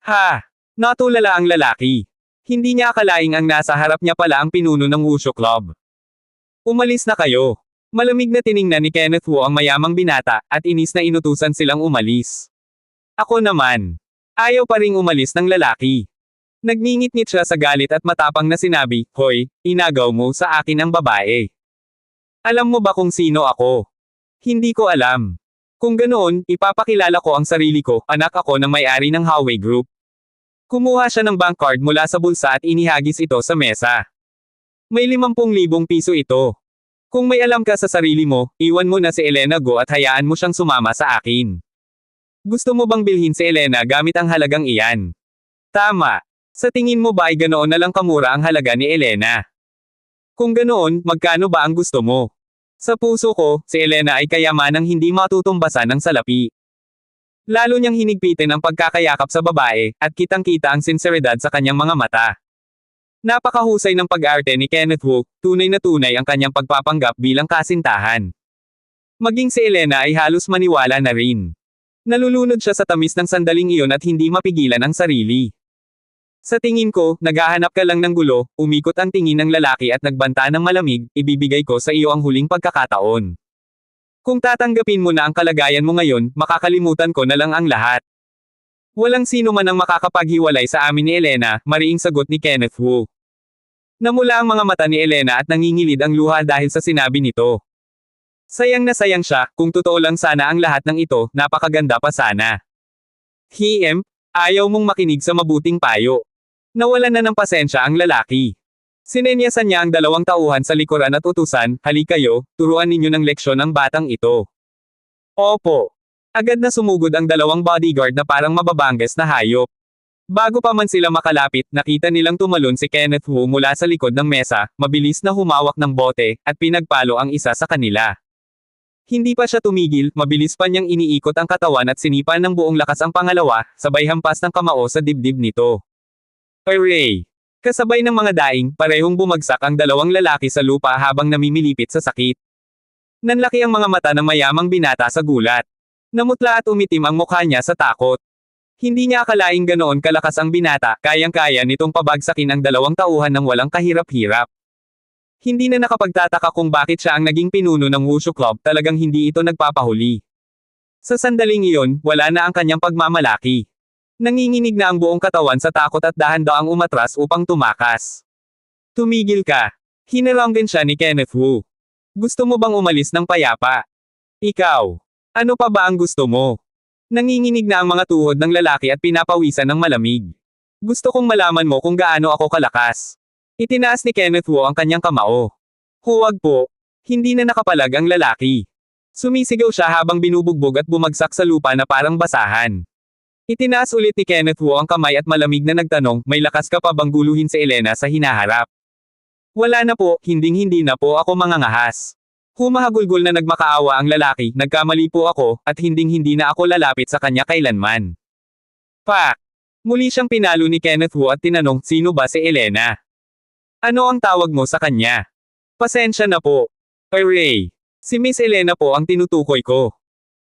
Ha! Natulala ang lalaki. Hindi niya akalaing ang nasa harap niya pala ang pinuno ng wushu club. Umalis na kayo. Malamig na tiningnan ni Kenneth Wu ang mayamang binata, at inis na inutusan silang umalis. Ako naman. Ayaw pa ring umalis ng lalaki. Nagngingit-ngit siya sa galit at matapang na sinabi, Hoy, inagaw mo sa akin ang babae. Alam mo ba kung sino ako? Hindi ko alam. Kung ganoon, ipapakilala ko ang sarili ko, anak ako ng may-ari ng Huawei Group. Kumuha siya ng bank card mula sa bulsa at inihagis ito sa mesa. May 50,000 piso ito. Kung may alam ka sa sarili mo, iwan mo na si Elena Go at hayaan mo siyang sumama sa akin. Gusto mo bang bilhin si Elena gamit ang halagang iyan? Tama. Sa tingin mo ba ay ganoon na lang kamura ang halaga ni Elena? Kung ganoon, magkano ba ang gusto mo? Sa puso ko, si Elena ay kayamanang hindi matutumbasan ng salapi. Lalo niyang hinigpitin ang pagkakayakap sa babae, at kitang-kita ang sinseridad sa kanyang mga mata. Napakahusay ng pag-arte ni Kenneth Wu, tunay na tunay ang kanyang pagpapanggap bilang kasintahan. Maging si Elena ay halos maniwala na rin. Nalulunod siya sa tamis ng sandaling iyon at hindi mapigilan ang sarili. Sa tingin ko, naghahanap ka lang ng gulo, umikot ang tingin ng lalaki at nagbanta ng malamig, ibibigay ko sa iyo ang huling pagkakataon. Kung tatanggapin mo na ang kalagayan mo ngayon, makakalimutan ko na lang ang lahat. Walang sino man ang makakapaghiwalay sa amin ni Elena, mariing sagot ni Kenneth Wu. Namula ang mga mata ni Elena at nangingilid ang luha dahil sa sinabi nito. Sayang na sayang siya, kung totoo lang sana ang lahat ng ito, napakaganda pa sana. Ayaw mong makinig sa mabuting payo. Nawalan na ng pasensya ang lalaki. Sinenyasan niya ang 2 tauhan sa likuran at utusan, halika kayo, turuan ninyo ng leksyon ang batang ito. Opo. Agad na sumugod ang 2 bodyguard na parang mababangges na hayop. Bago pa man sila makalapit, nakita nilang tumalon si Kenneth Wu mula sa likod ng mesa, mabilis na humawak ng bote, at pinagpalo ang isa sa kanila. Hindi pa siya tumigil, mabilis pa niyang iniikot ang katawan at sinipan ng buong lakas ang pangalawa, sabay hampas ng kamao sa dibdib nito. Hooray! Kasabay ng mga daing, parehong bumagsak ang 2 lalaki sa lupa habang namimilipit sa sakit. Nanlaki ang mga mata ng mayamang binata sa gulat. Namutla at umitim ang mukha niya sa takot. Hindi niya akalaing ganoon kalakas ang binata, kayang-kaya nitong pabagsakin ang 2 tauhan ng walang kahirap-hirap. Hindi na nakapagtataka kung bakit siya ang naging pinuno ng wushu club, talagang hindi ito nagpapahuli. Sa sandaling iyon, wala na ang kanyang pagmamalaki. Nanginginig na ang buong katawan sa takot at dahan-daang umatras upang tumakas. Tumigil ka. Hinaranggan siya ni Kenneth Wu. Gusto mo bang umalis ng payapa? Ikaw. Ano pa ba ang gusto mo? Nanginginig na ang mga tuhod ng lalaki at pinapawisan ng malamig. Gusto kong malaman mo kung gaano ako kalakas. Itinaas ni Kenneth Wu ang kanyang kamao. Huwag po. Hindi na nakapalag ang lalaki. Sumisigaw siya habang binubugbog at bumagsak sa lupa na parang basahan. Itinaas ulit ni Kenneth Wu ang kamay at malamig na nagtanong, may lakas ka pa bang guluhin si Elena sa hinaharap? Wala na po, hinding-hindi na po ako mangangahas. Humahagulgol na nagmakaawa ang lalaki, nagkamali po ako, at hinding-hindi na ako lalapit sa kanya kailanman. Pak! Muli siyang pinalo ni Kenneth Wu at tinanong, sino ba si Elena? Ano ang tawag mo sa kanya? Pasensya na po. Hooray! Si Miss Elena po ang tinutukoy ko.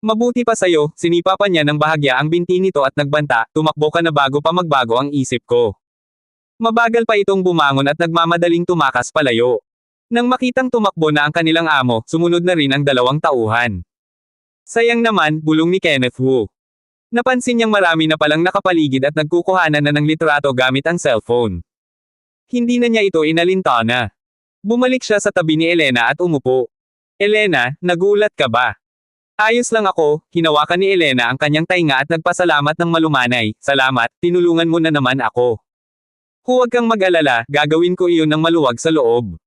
Mabuti pa sa'yo, sinipa pa niya ng bahagya ang binti nito at nagbanta, tumakbo ka na bago pa magbago ang isip ko. Mabagal pa itong bumangon at nagmamadaling tumakas palayo. Nang makitang tumakbo na ang kanilang amo, sumunod na rin ang dalawang tauhan. Sayang naman, bulong ni Kenneth Wu. Napansin niyang marami na palang nakapaligid at nagkukuhanan na ng litrato gamit ang cellphone. Hindi na niya ito inalintana. Bumalik siya sa tabi ni Elena at umupo. Elena, nagulat ka ba? Ayos lang ako, hinawakan ni Elena ang kanyang tainga at nagpasalamat ng malumanay. Salamat, tinulungan mo na naman ako. Huwag kang mag-alala, gagawin ko iyon ng maluwag sa loob.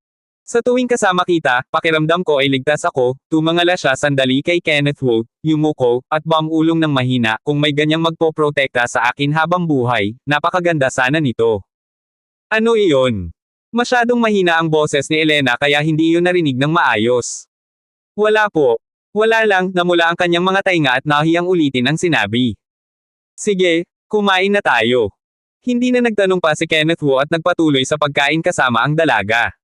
Sa tuwing kasama kita, pakiramdam ko ay ligtas ako, tumangala siya sandali kay Kenneth Wu, yumuko, at bumulong ng mahina, kung may ganyang magpoprotekta sa akin habang buhay, napakaganda sana nito. Ano iyon? Masyadong mahina ang boses ni Elena kaya hindi iyon narinig ng maayos. Wala po. Wala lang, namula ang kanyang mga tainga at nahiyang ulitin ang sinabi. Sige, kumain na tayo. Hindi na nagtanong pa si Kenneth Wu at nagpatuloy sa pagkain kasama ang dalaga.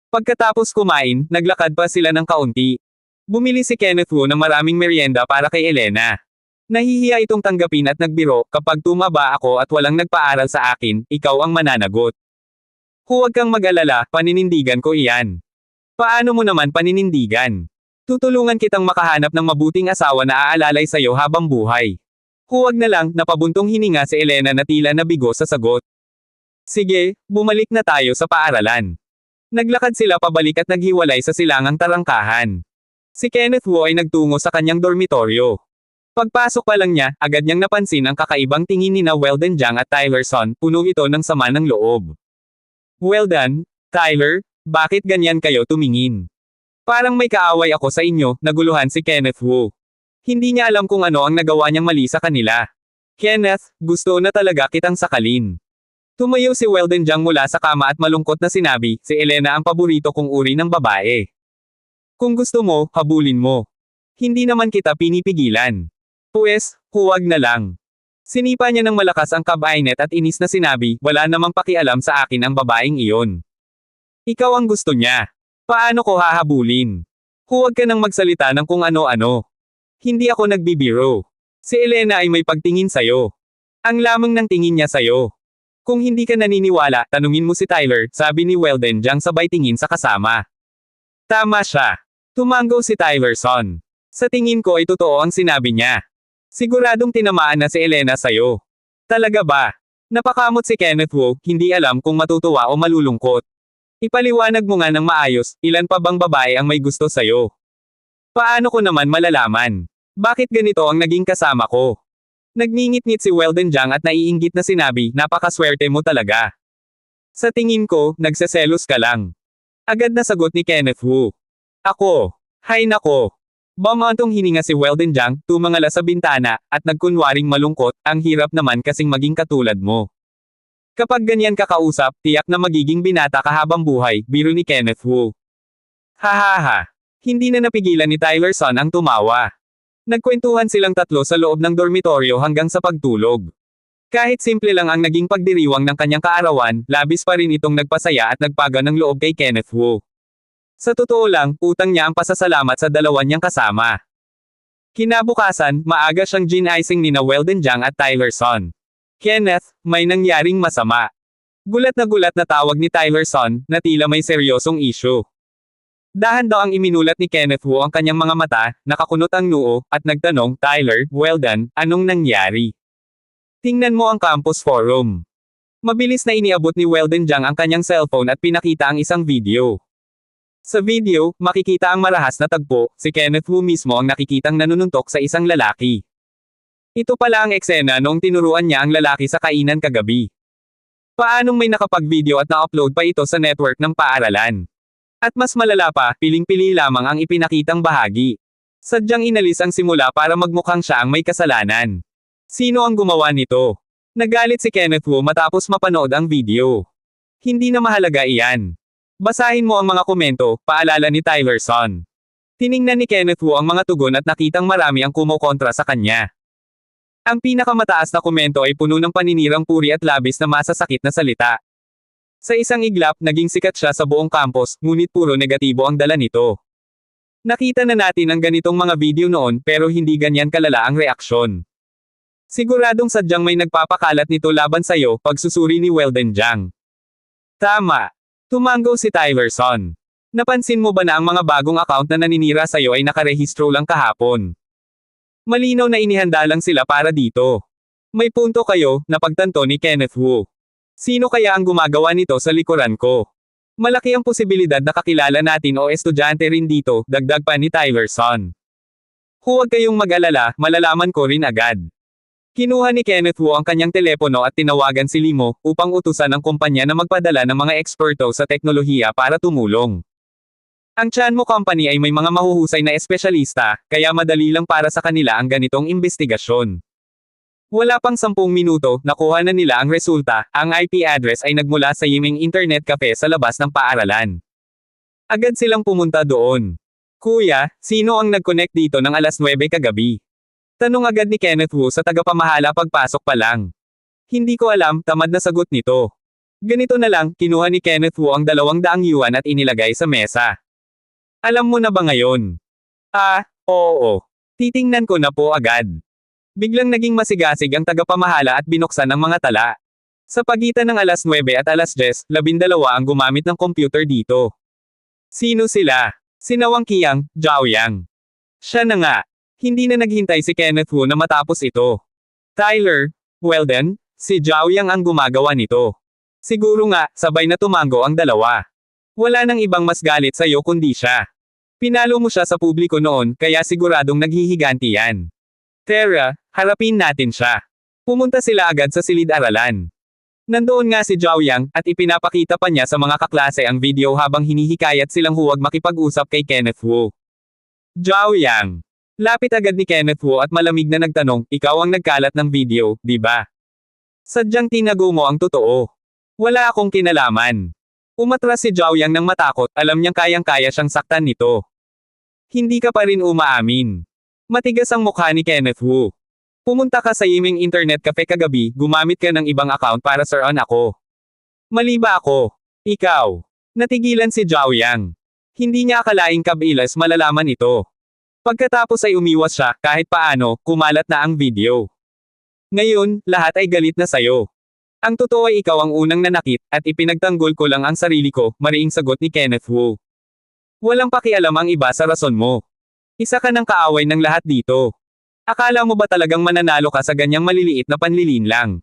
Pagkatapos kumain, naglakad pa sila ng kaunti. Bumili si Kenneth Wu ng maraming merienda para kay Elena. Nahihiya itong tanggapin at nagbiro, kapag tumaba ako at walang nagpaaral sa akin, ikaw ang mananagot. Huwag kang mag-alala, paninindigan ko iyan. Paano mo naman paninindigan? Tutulungan kitang makahanap ng mabuting asawa na aalalay sa'yo habang buhay. Huwag na lang, napabuntong hininga si Elena na tila nabigo sa sagot. Sige, bumalik na tayo sa paaralan. Naglakad sila pabalik at naghiwalay sa silangang tarangkahan. Si Kenneth Wu ay nagtungo sa kanyang dormitoryo. Pagpasok pa lang niya, agad niyang napansin ang kakaibang tingin ni na Weldon Jiang at Tyler Son, puno ito ng sama ng loob. Weldon, Tyler, bakit ganyan kayo tumingin? Parang may kaaway ako sa inyo, naguluhan si Kenneth Wu. Hindi niya alam kung ano ang nagawa niyang mali sa kanila. Kenneth, gusto na talaga kitang sakalin. Tumayo si Weldon Jiang mula sa kama at malungkot na sinabi, si Elena ang paborito kong uri ng babae. Kung gusto mo, habulin mo. Hindi naman kita pinipigilan. Pues, huwag na lang. Sinipa niya ng malakas ang kabinet at inis na sinabi, wala namang pakialam sa akin ang babaeng iyon. Ikaw ang gusto niya. Paano ko hahabulin? Huwag ka nang magsalita ng kung ano-ano. Hindi ako nagbibiro. Si Elena ay may pagtingin sa'yo. Ang lamang ng tingin niya sa'yo. Kung hindi ka naniniwala, tanungin mo si Tyler, sabi ni Weldon Jiang sabay tingin sa kasama. Tama siya. Tumanggo si Tyler Son. Sa tingin ko ay totoo ang sinabi niya. Siguradong tinamaan na si Elena sa'yo. Talaga ba? Napakamot si Kenneth Wu, hindi alam kung matutuwa o malulungkot. Ipaliwanag mo nga ng maayos, ilan pa bang babae ang may gusto sa'yo? Paano ko naman malalaman? Bakit ganito ang naging kasama ko? Nagngingit-ngit si Weldon Jiang at naiinggit na sinabi, napakaswerte mo talaga. Sa tingin ko, nagseselos ka lang. Agad na sagot ni Kenneth Wu. Ako. Hay nako. Bumantong hininga si Weldon Jiang, tumangala sa bintana, at nagkunwaring malungkot, ang hirap naman kasing maging katulad mo. Kapag ganyan ka kausap, tiyak na magiging binata ka habang buhay, biro ni Kenneth Wu. Hahaha. Hindi na napigilan ni Tyler Son ang tumawa. Nagkwentuhan silang tatlo sa loob ng dormitoryo hanggang sa pagtulog. Kahit simple lang ang naging pagdiriwang ng kanyang kaarawan, labis pa rin itong nagpasaya at nagpaga ng loob kay Kenneth Wu. Sa totoo lang, utang niya ang pasasalamat sa dalawa niyang kasama. Kinabukasan, maaga siyang gin-icing ni na Weldon Jiang at Tyler Son. Kenneth, may nangyaring masama. Gulat na tawag ni Tyler Son, na tila may seryosong issue. Dahan daw ang iminulat ni Kenneth Wu ang kanyang mga mata, nakakunot ang noo, at nagtanong, Tyler, Weldon, anong nangyari? Tingnan mo ang campus forum. Mabilis na iniabot ni Weldon Jiang ang kanyang cellphone at pinakita ang isang video. Sa video, makikita ang marahas na tagpo, si Kenneth Wu mismo ang nakikitang nanununtok sa isang lalaki. Ito pala ang eksena noong tinuruan niya ang lalaki sa kainan kagabi. Paanong may nakapag-video at na-upload pa ito sa network ng paaralan? At mas malala pa, piling-pili lamang ang ipinakitang bahagi. Sadyang inalis ang simula para magmukhang siya ang may kasalanan. Sino ang gumawa nito? Nagalit si Kenneth Wu matapos mapanood ang video. Hindi na mahalaga iyan. Basahin mo ang mga komento, paalala ni Tyler Son. Tiningnan ni Kenneth Wu ang mga tugon at nakitang marami ang kumokontra sa kanya. Ang pinakamataas na komento ay puno ng paninirang puri at labis na masasakit na salita. Sa isang iglap, naging sikat siya sa buong campus, ngunit puro negatibo ang dala nito. Nakita na natin ang ganitong mga video noon pero hindi ganyan kalala ang reaksyon. Siguradong sadyang may nagpapakalat nito laban sa'yo, pagsusuri ni Weldon Jiang. Tama. Tumango si Tylerson. Napansin mo ba na ang mga bagong account na naninira sa'yo ay nakarehistro lang kahapon? Malinaw na inihanda lang sila para dito. May punto kayo, napagtanto ni Kenneth Wu. Sino kaya ang gumagawa nito sa likuran ko? Malaki ang posibilidad na kakilala natin o estudyante rin dito, dagdag pa ni Tylerson. Huwag kayong mag-alala, malalaman ko rin agad. Kinuha ni Kenneth Wu ang kanyang telepono at tinawagan si Limo, upang utusan ang kumpanya na magpadala ng mga eksperto sa teknolohiya para tumulong. Ang Chanmo Company ay may mga mahuhusay na espesyalista, kaya madali lang para sa kanila ang ganitong imbestigasyon. Wala pang 10 minuto, nakuha na nila ang resulta, ang IP address ay nagmula sa Yiming Internet Cafe sa labas ng paaralan. Agad silang pumunta doon. Kuya, sino ang nag-connect dito ng alas 9 kagabi? Tanong agad ni Kenneth Wu sa tagapamahala pagpasok pa lang. Hindi ko alam, tamad na sagot nito. Ganito na lang, kinuha ni Kenneth Wu ang 200 yuan at inilagay sa mesa. Alam mo na ba ngayon? Oo. Titingnan ko na po agad. Biglang naging masigasig ang tagapamahala at binuksan ang mga tala. Sa pagitan ng alas 9 at alas 10, 12 ang gumamit ng computer dito. Sino sila? Sina Wang Qiang, Zhao Yang. Siya na nga. Hindi na naghintay si Kenneth Wu na matapos ito. Tyler, Weldon, si Zhao Yang ang gumagawa nito. Siguro nga, sabay na tumango ang dalawa. Wala nang ibang mas galit sa'yo kundi siya. Pinalo mo siya sa publiko noon, kaya siguradong naghihiganti yan. Tara, harapin natin siya. Pumunta sila agad sa silid-aralan. Nandoon nga si Zhao Yang, at ipinapakita pa niya sa mga kaklase ang video habang hinihikayat silang huwag makipag-usap kay Kenneth Wu. Zhao Yang. Lapit agad ni Kenneth Wu at malamig na nagtanong, ikaw ang nagkalat ng video, di ba? Sadyang tinago mo ang totoo. Wala akong kinalaman. Umatras si Zhao Yang nang matakot, alam niyang kayang-kaya siyang saktan nito. Hindi ka pa rin umaamin. Matigas ang mukha ni Kenneth Wu. Pumunta ka sa Yiming Internet Cafe kagabi, gumamit ka ng ibang account para searchan ako. Mali ba ako? Ikaw. Natigilan si Zhao Yang. Hindi niya akalaing kabilas malalaman ito. Pagkatapos ay umiwas siya, kahit paano, kumalat na ang video. Ngayon, lahat ay galit na sayo. Ang totoo ay ikaw ang unang nanakit, at ipinagtanggol ko lang ang sarili ko, mariing sagot ni Kenneth Wu. Walang pakialam ang iba sa rason mo. Isa ka ng kaaway ng lahat dito. Akala mo ba talagang mananalo ka sa ganyang maliliit na panlilinlang?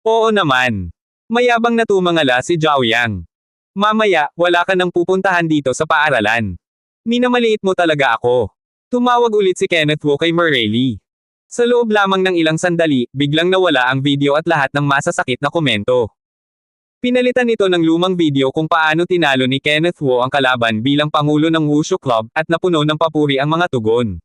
Oo naman. Mayabang na tumangala si Zhao Yang. Mamaya, wala ka nang pupuntahan dito sa paaralan. Minamaliit mo talaga ako. Tumawag ulit si Kenneth Wu kay Murray Lee. Sa loob lamang ng ilang sandali, biglang nawala ang video at lahat ng masasakit na komento. Pinalitan ito ng lumang video kung paano tinalo ni Kenneth Wu ang kalaban bilang pangulo ng Wushu Club, at napuno ng papuri ang mga tugon.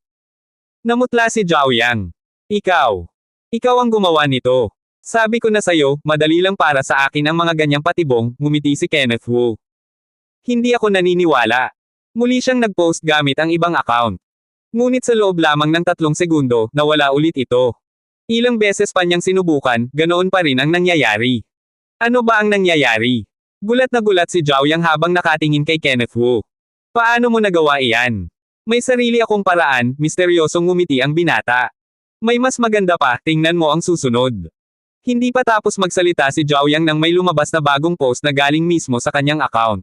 Namutla si Zhao Yang. Ikaw ang gumawa nito. Sabi ko na sayo, madali lang para sa akin ang mga ganyang patibong, ngumiti si Kenneth Wu. Hindi ako naniniwala. Muli siyang nag-post gamit ang ibang account. Ngunit sa loob lamang ng 3 segundo, nawala ulit ito. Ilang beses pa niyang sinubukan, ganoon pa rin ang nangyayari. Ano ba ang nangyayari? Gulat na gulat si Zhao Yang habang nakatingin kay Kenneth Wu. Paano mo nagawa iyan? May sarili akong paraan, misteryosong ngumiti ang binata. May mas maganda pa, tingnan mo ang susunod. Hindi pa tapos magsalita si Zhao Yang nang may lumabas na bagong post na galing mismo sa kanyang account.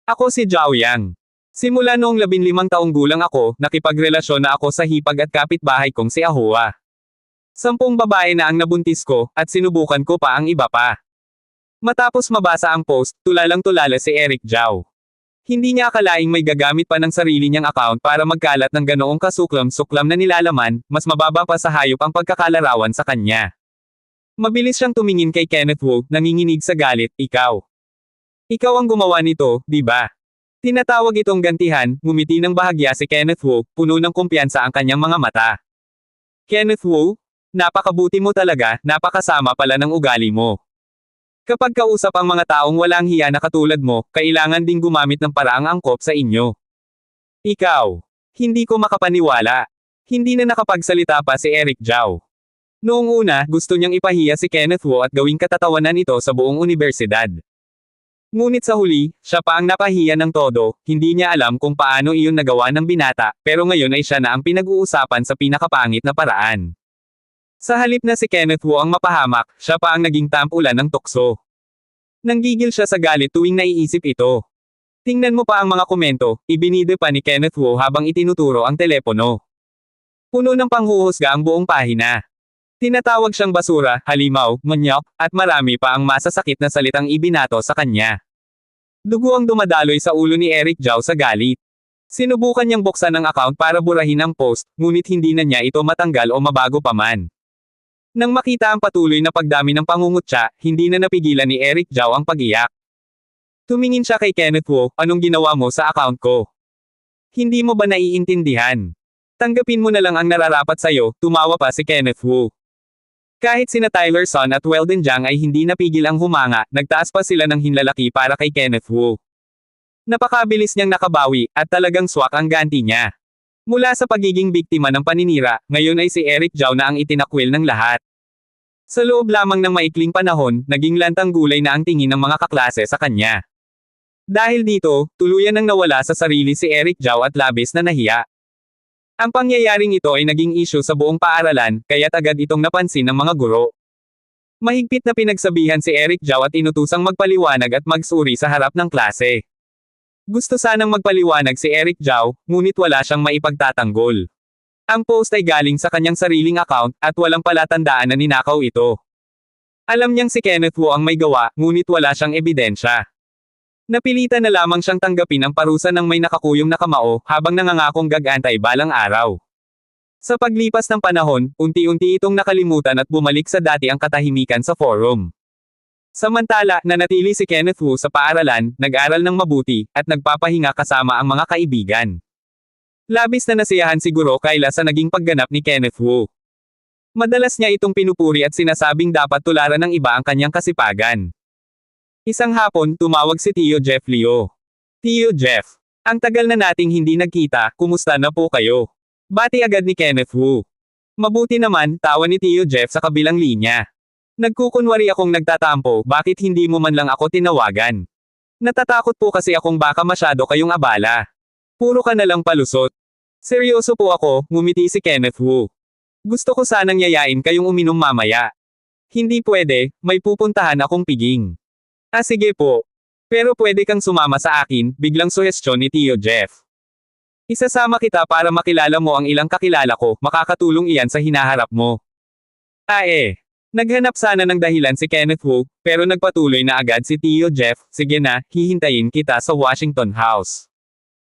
Ako si Zhao Yang. Simula noong 15 taong gulang ako, nakipagrelasyon na ako sa hipag at kapitbahay kong si Ahua. 10 babae na ang nabuntis ko, at sinubukan ko pa ang iba pa. Matapos mabasa ang post, tulalang-tulala si Eric Zhao. Hindi niya akalaing may gagamit pa ng sarili niyang account para magkalat ng ganoong kasuklam-suklam na nilalaman, mas mababa pa sa hayop ang pagkakalarawan sa kanya. Mabilis siyang tumingin kay Kenneth Wu, nanginginig sa galit, ikaw. Ikaw ang gumawa nito, di ba? Tinatawag itong gantihan, ngumiti ng bahagya si Kenneth Wu, puno ng kumpiyansa ang kanyang mga mata. Kenneth Wu, napakabuti mo talaga, napakasama pala ng ugali mo. Kapag kausap ang mga taong walang hiya na katulad mo, kailangan ding gumamit ng paraang angkop sa inyo. Ikaw. Hindi ko makapaniwala. Hindi na nakapagsalita pa si Eric Zhao. Noong una, gusto niyang ipahiya si Kenneth Wu at gawing katatawanan ito sa buong unibersidad. Ngunit sa huli, siya pa ang napahiya ng todo, hindi niya alam kung paano iyon nagawa ng binata, pero ngayon ay siya na ang pinag-uusapan sa pinakapangit na paraan. Sa halip na si Kenneth Wu ang mapahamak, siya pa ang naging tampulan ng tukso. Nanggigil siya sa galit tuwing naiisip ito. Tingnan mo pa ang mga komento, ibinide pa ni Kenneth Wu habang itinuturo ang telepono. Puno ng panghuhusga ang buong pahina. Tinatawag siyang basura, halimaw, manyok, at marami pa ang masasakit na salitang ibinato sa kanya. Dugo ang dumadaloy sa ulo ni Eric Zhao sa galit. Sinubukan niyang buksan ang account para burahin ang post, ngunit hindi na niya ito matanggal o mabago pa man. Nang makita ang patuloy na pagdami ng pangungutya, hindi na napigilan ni Eric Zhao ang pag-iyak. Tumingin siya kay Kenneth Wu, anong ginawa mo sa account ko? Hindi mo ba naiintindihan? Tanggapin mo na lang ang nararapat sa'yo, tumawa pa si Kenneth Wu. Kahit sina Tyler Son at Weldon Jiang ay hindi napigil ang humanga, nagtaas pa sila ng hinlalaki para kay Kenneth Wu. Napakabilis niyang nakabawi, at talagang swak ang ganti niya. Mula sa pagiging biktima ng paninira, ngayon ay si Eric Zhao na ang itinakwil ng lahat. Sa loob lamang ng maikling panahon, naging lantang gulay na ang tingin ng mga kaklase sa kanya. Dahil dito, tuluyan nang nawala sa sarili si Eric Zhao at labis na nahiya. Ang pangyayaring ito ay naging issue sa buong paaralan, kaya't agad itong napansin ng mga guro. Mahigpit na pinagsabihan si Eric Zhao at inutusang magpaliwanag at magsuri sa harap ng klase. Gusto sanang magpaliwanag si Eric Zhao, ngunit wala siyang maipagtatanggol. Ang post ay galing sa kanyang sariling account, at walang palatandaan na ninakaw ito. Alam niyang si Kenneth Wu ang may gawa, ngunit wala siyang ebidensya. Napilitan na lamang siyang tanggapin ang parusa ng may nakakuyong na kamao, habang nangangakong gagantay balang araw. Sa paglipas ng panahon, unti-unti itong nakalimutan at bumalik sa dati ang katahimikan sa forum. Samantala, nanatili si Kenneth Wu sa paaralan, nag-aral ng mabuti, at nagpapahinga kasama ang mga kaibigan. Labis na nasiyahan si Guro Kayla sa naging pagganap ni Kenneth Wu. Madalas niya itong pinupuri at sinasabing dapat tularan ng iba ang kanyang kasipagan. Isang hapon, tumawag si Tio Jeff Leo. Tio Jeff, ang tagal na nating hindi nagkita, kumusta na po kayo? Bati agad ni Kenneth Wu. Mabuti naman, tawa ni Tio Jeff sa kabilang linya. Nagkukunwari akong nagtatampo, bakit hindi mo man lang ako tinawagan? Natatakot po kasi akong baka masyado kayong abala. Puro ka na lang palusot. Seryoso po ako, ngumiti si Kenneth Wu. Gusto ko sanang yayain kayong uminom mamaya. Hindi pwede, may pupuntahan akong piging. Ah sige po. Pero pwede kang sumama sa akin, biglang suhestyon ni Tio Jeff. Isasama kita para makilala mo ang ilang kakilala ko, makakatulong iyan sa hinaharap mo. Naghanap sana ng dahilan si Kenneth Wu, pero nagpatuloy na agad si Tio Jeff, sige na, hihintayin kita sa Washington House.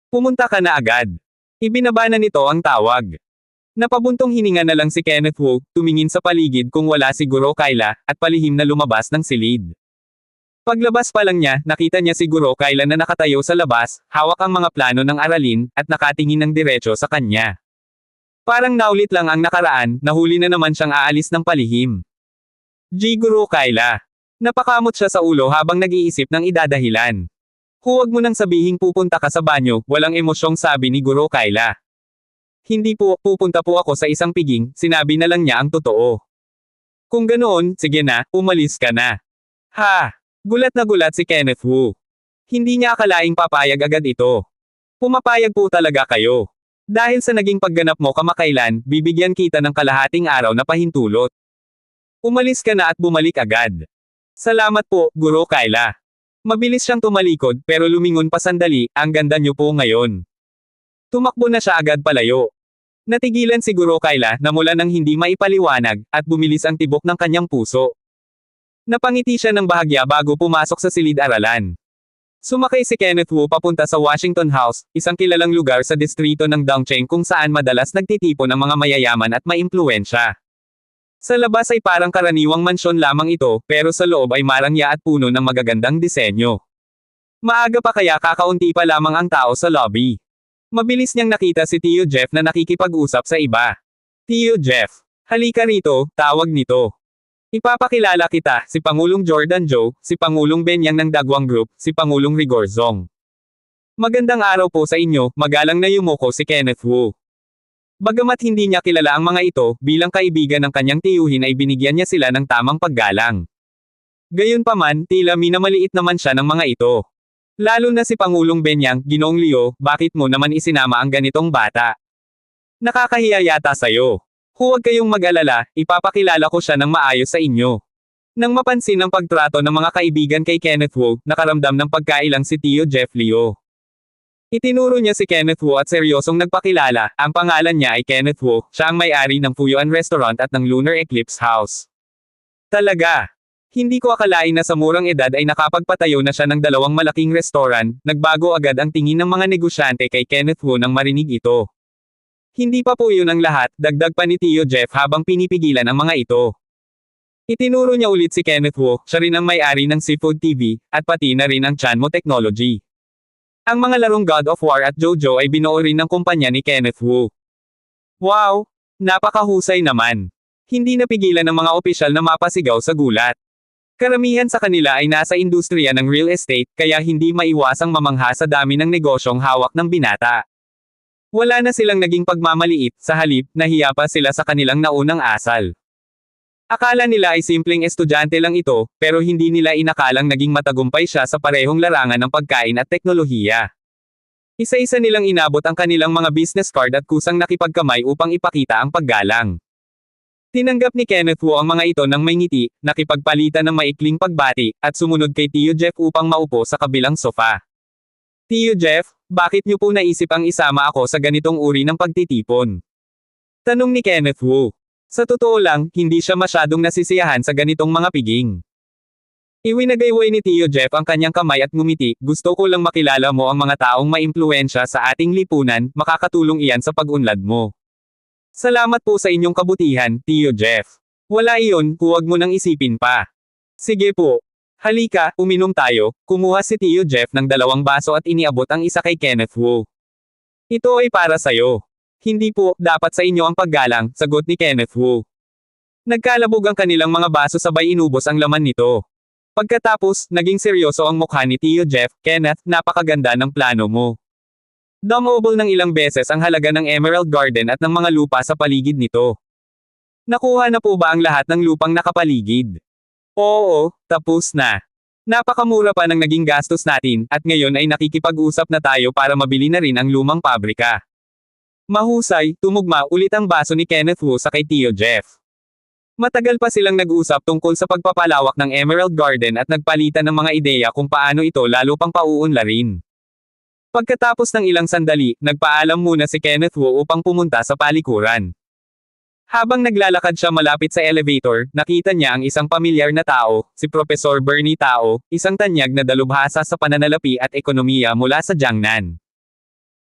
Pumunta ka na agad. Ibinaba na nito ang tawag. Napabuntong hininga na lang si Kenneth Wu, tumingin sa paligid kung wala si Guro Kayla, at palihim na lumabas ng silid. Paglabas pa lang niya, nakita niya si Guro Kayla na nakatayo sa labas, hawak ang mga plano ng aralin, at nakatingin ng diretso sa kanya. Parang naulit lang ang nakaraan, nahuli na naman siyang aalis ng palihim. Guro Kayla. Napakamot siya sa ulo habang nag-iisip ng idadahilan. Huwag mo nang sabihing pupunta ka sa banyo, walang emosyong sabi ni Guro Kayla. Hindi po, pupunta po ako sa isang piging, sinabi na lang niya ang totoo. Kung ganoon, sige na, umalis ka na. Ha! Gulat na gulat si Kenneth Wu. Hindi niya akalaing papayag agad ito. Pumapayag po talaga kayo. Dahil sa naging pagganap mo kamakailan, bibigyan kita ng kalahating araw na pahintulot. Umalis ka na at bumalik agad. Salamat po, Guro Kayla. Mabilis siyang tumalikod, pero lumingon pa sandali, ang ganda niyo po ngayon. Tumakbo na siya agad palayo. Natigilan si Guro Kayla na mula nang hindi maipaliwanag, at bumilis ang tibok ng kanyang puso. Napangiti siya ng bahagya bago pumasok sa silid-aralan. Sumakay si Kenneth Wu papunta sa Washington House, isang kilalang lugar sa distrito ng Dongcheng kung saan madalas nagtitipon ng mga mayayaman at maimpluwensya. Sa labas ay parang karaniwang mansyon lamang ito, pero sa loob ay marangya at puno ng magagandang disenyo. Maaga pa kaya kakaunti pa lamang ang tao sa lobby. Mabilis niyang nakita si Tio Jeff na nakikipag-usap sa iba. Tio Jeff, halika rito, tawag nito. Ipapakilala kita, si Pangulong Jordan Zhou, si Pangulong Benyang ng Dagwang Group, si Pangulong Rigor Zong. Magandang araw po sa inyo, magalang na yumuko si Kenneth Wu. Bagamat hindi niya kilala ang mga ito, bilang kaibigan ng kanyang tiyuhin ay binigyan niya sila ng tamang paggalang. Gayunpaman, tila minamaliit naman siya ng mga ito. Lalo na si Pangulong Benyang, Ginoong Leo, bakit mo naman isinama ang ganitong bata? Nakakahiya yata sa'yo. Huwag kayong mag-alala, ipapakilala ko siya ng maayos sa inyo. Nang mapansin ang pagtrato ng mga kaibigan kay Kenneth Wu, nakaramdam ng pagkailang si Tio Jeff Leo. Itinuro niya si Kenneth Wu at seryosong nagpakilala, ang pangalan niya ay Kenneth Wu, siya ang may-ari ng Fuyuan Restaurant at ng Lunar Eclipse House. Talaga? Hindi ko akalain na sa murang edad ay nakapagpatayo na siya ng dalawang malaking restoran, nagbago agad ang tingin ng mga negosyante kay Kenneth Wu nang marinig ito. Hindi pa po yun ang lahat, dagdag pa ni Tio Jeff habang pinipigilan ang mga ito. Itinuro niya ulit si Kenneth Wu, siya rin ang may-ari ng Seafood TV, at pati na rin ang Chanmo Technology. Ang mga larong God of War at JoJo ay binuo rin ng kumpanya ni Kenneth Wu. Wow! Napakahusay naman. Hindi napigilan ng mga opisyal na mapasigaw sa gulat. Karamihan sa kanila ay nasa industriya ng real estate, kaya hindi maiwasang mamangha sa dami ng negosyong hawak ng binata. Wala na silang naging pagmamaliit, sa halip, nahiya pa sila sa kanilang naunang asal. Akala nila ay simpleng estudyante lang ito, pero hindi nila inakalang naging matagumpay siya sa parehong larangan ng pagkain at teknolohiya. Isa-isa nilang inabot ang kanilang mga business card at kusang nakipagkamay upang ipakita ang paggalang. Tinanggap ni Kenneth Wu ang mga ito ng may ngiti, nakipagpalitan ng maikling pagbati, at sumunod kay Tio Jeff upang maupo sa kabilang sofa. Tio Jeff, bakit niyo po naisip ang isama ako sa ganitong uri ng pagtitipon? Tanong ni Kenneth Wu. Sa totoo lang, hindi siya masyadong nasisiyahan sa ganitong mga piging. Iwinagayway ni Tio Jeff ang kanyang kamay at ngumiti, gusto ko lang makilala mo ang mga taong maimpluwensya sa ating lipunan, makakatulong iyan sa pag-unlad mo. Salamat po sa inyong kabutihan, Tio Jeff. Wala iyon, huwag mo nang isipin pa. Sige po. Halika, uminom tayo. Kumuha si Tio Jeff ng 2 baso at iniabot ang isa kay Kenneth Wu. Ito ay para sa'yo. Hindi po, dapat sa inyo ang paggalang, sagot ni Kenneth Wu. Nagkalabog ang kanilang mga baso sabay inubos ang laman nito. Pagkatapos, naging seryoso ang mukha ni Tio Jeff. Kenneth, napakaganda ng plano mo. Double ng ilang beses ang halaga ng Emerald Garden at ng mga lupa sa paligid nito. Nakuha na po ba ang lahat ng lupang nakapaligid? Oo, tapos na. Napakamura pa ng naging gastos natin, at ngayon ay nakikipag-usap na tayo para mabili na rin ang lumang pabrika. Mahusay, tumugma ulit ang baso ni Kenneth Wu sa kay Tio Jeff. Matagal pa silang nag-usap tungkol sa pagpapalawak ng Emerald Garden at nagpalitan ng mga ideya kung paano ito lalo pang pauunlarin. Pagkatapos ng ilang sandali, nagpaalam muna si Kenneth Wu upang pumunta sa palikuran. Habang naglalakad siya malapit sa elevator, nakita niya ang isang pamilyar na tao, si Professor Bernie Tao, isang tanyag na dalubhasa sa pananalapi at ekonomiya mula sa Jiangnan.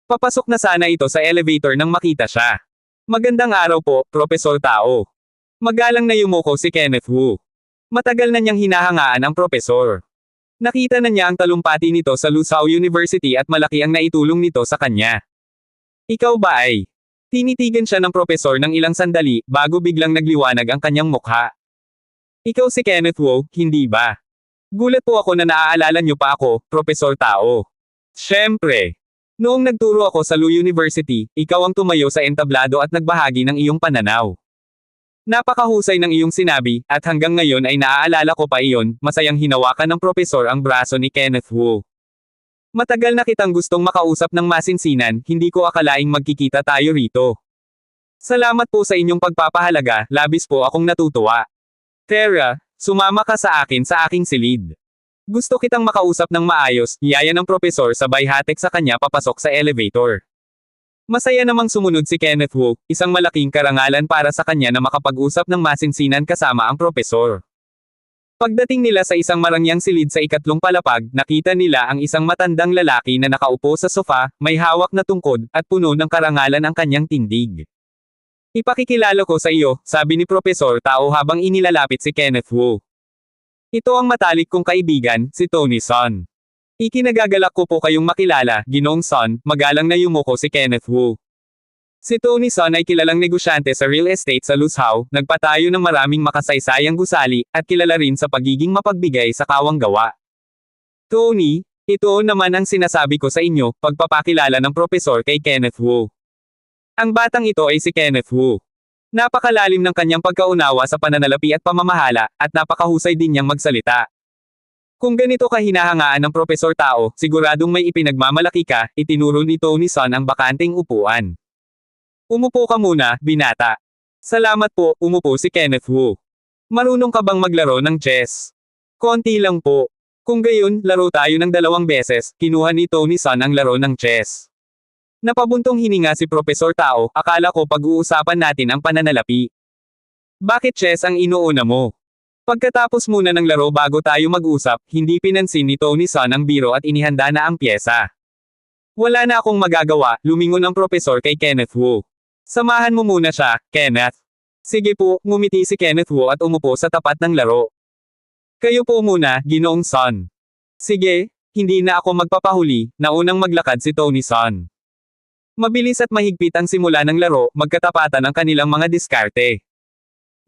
Papasok na sana ito sa elevator nang makita siya. Magandang araw po, Professor Tao. Magalang na yumuko si Kenneth Wu. Matagal na niyang hinahangaan ang profesor. Nakita na niya ang talumpati nito sa Luzhou University at malaki ang naitulong nito sa kanya. Ikaw ba ay? Tinitigan siya ng propesor ng ilang sandali, bago biglang nagliwanag ang kanyang mukha. Ikaw si Kenneth Wu, hindi ba? Gulat po ako na naaalala niyo pa ako, Professor Tao. Siyempre. Noong nagturo ako sa Lu University, ikaw ang tumayo sa entablado at nagbahagi ng iyong pananaw. Napakahusay ng iyong sinabi, at hanggang ngayon ay naaalala ko pa iyon, masayang hinawakan ng propesor ang braso ni Kenneth Wu. Matagal na kitang gustong makausap ng masinsinan, hindi ko akalaing magkikita tayo rito. Salamat po sa inyong pagpapahalaga, labis po akong natutuwa. Tara, sumama ka sa akin sa aking silid. Gusto kitang makausap ng maayos, yaya ng propesor sabay hatek sa kanya papasok sa elevator. Masaya namang sumunod si Kenneth Wu, isang malaking karangalan para sa kanya na makapag-usap ng masinsinan kasama ang propesor. Pagdating nila sa isang marangyang silid sa 3 palapag, nakita nila ang isang matandang lalaki na nakaupo sa sofa, may hawak na tungkod, at puno ng karangalan ang kanyang tindig. Ipakikilala ko sa iyo, sabi ni Profesor Tao habang inilalapit si Kenneth Wu. Ito ang matalik kong kaibigan, si Tony Son. Ikinagagalak ko po kayong makilala, Ginoong Son, magalang na yumuko si Kenneth Wu. Si Tony Son ay kilalang negosyante sa real estate sa Luzhou, nagpatayo ng maraming makasaysayang gusali, at kilala rin sa pagiging mapagbigay sa kawang gawa. Tony, ito naman ang sinasabi ko sa inyo, pagpapakilala ng propesor kay Kenneth Wu. Ang batang ito ay si Kenneth Wu. Napakalalim ng kanyang pagkaunawa sa pananalapi at pamamahala, at napakahusay din niyang magsalita. Kung ganito ka hinahangaan ng Propesor Tao, siguradong may ipinagmamalaki ka, itinuro ni Tony Son ang bakanteng upuan. Umupo ka muna, binata. Salamat po, umupo si Kenneth Wu. Marunong ka bang maglaro ng chess? Konti lang po. Kung gayon, laro tayo ng 2 beses, kinuha ni Tony Son ang laro ng chess. Napabuntong hininga si Propesor Tao, akala ko pag-uusapan natin ang pananalapi. Bakit chess ang inuuna mo? Pagkatapos muna ng laro bago tayo mag-usap, hindi pinansin ni Tony Son ang biro at inihanda na ang pyesa. Wala na akong magagawa, lumingon ang propesor kay Kenneth Wu. Samahan mo muna siya, Kenneth. Sige po, ngumiti si Kenneth Wu at umupo sa tapat ng laro. Kayo po muna, Ginoong Son. Sige, hindi na ako magpapahuli, naunang maglakad si Tony Son. Mabilis at mahigpit ang simula ng laro, magkatapatan ang kanilang mga diskarte.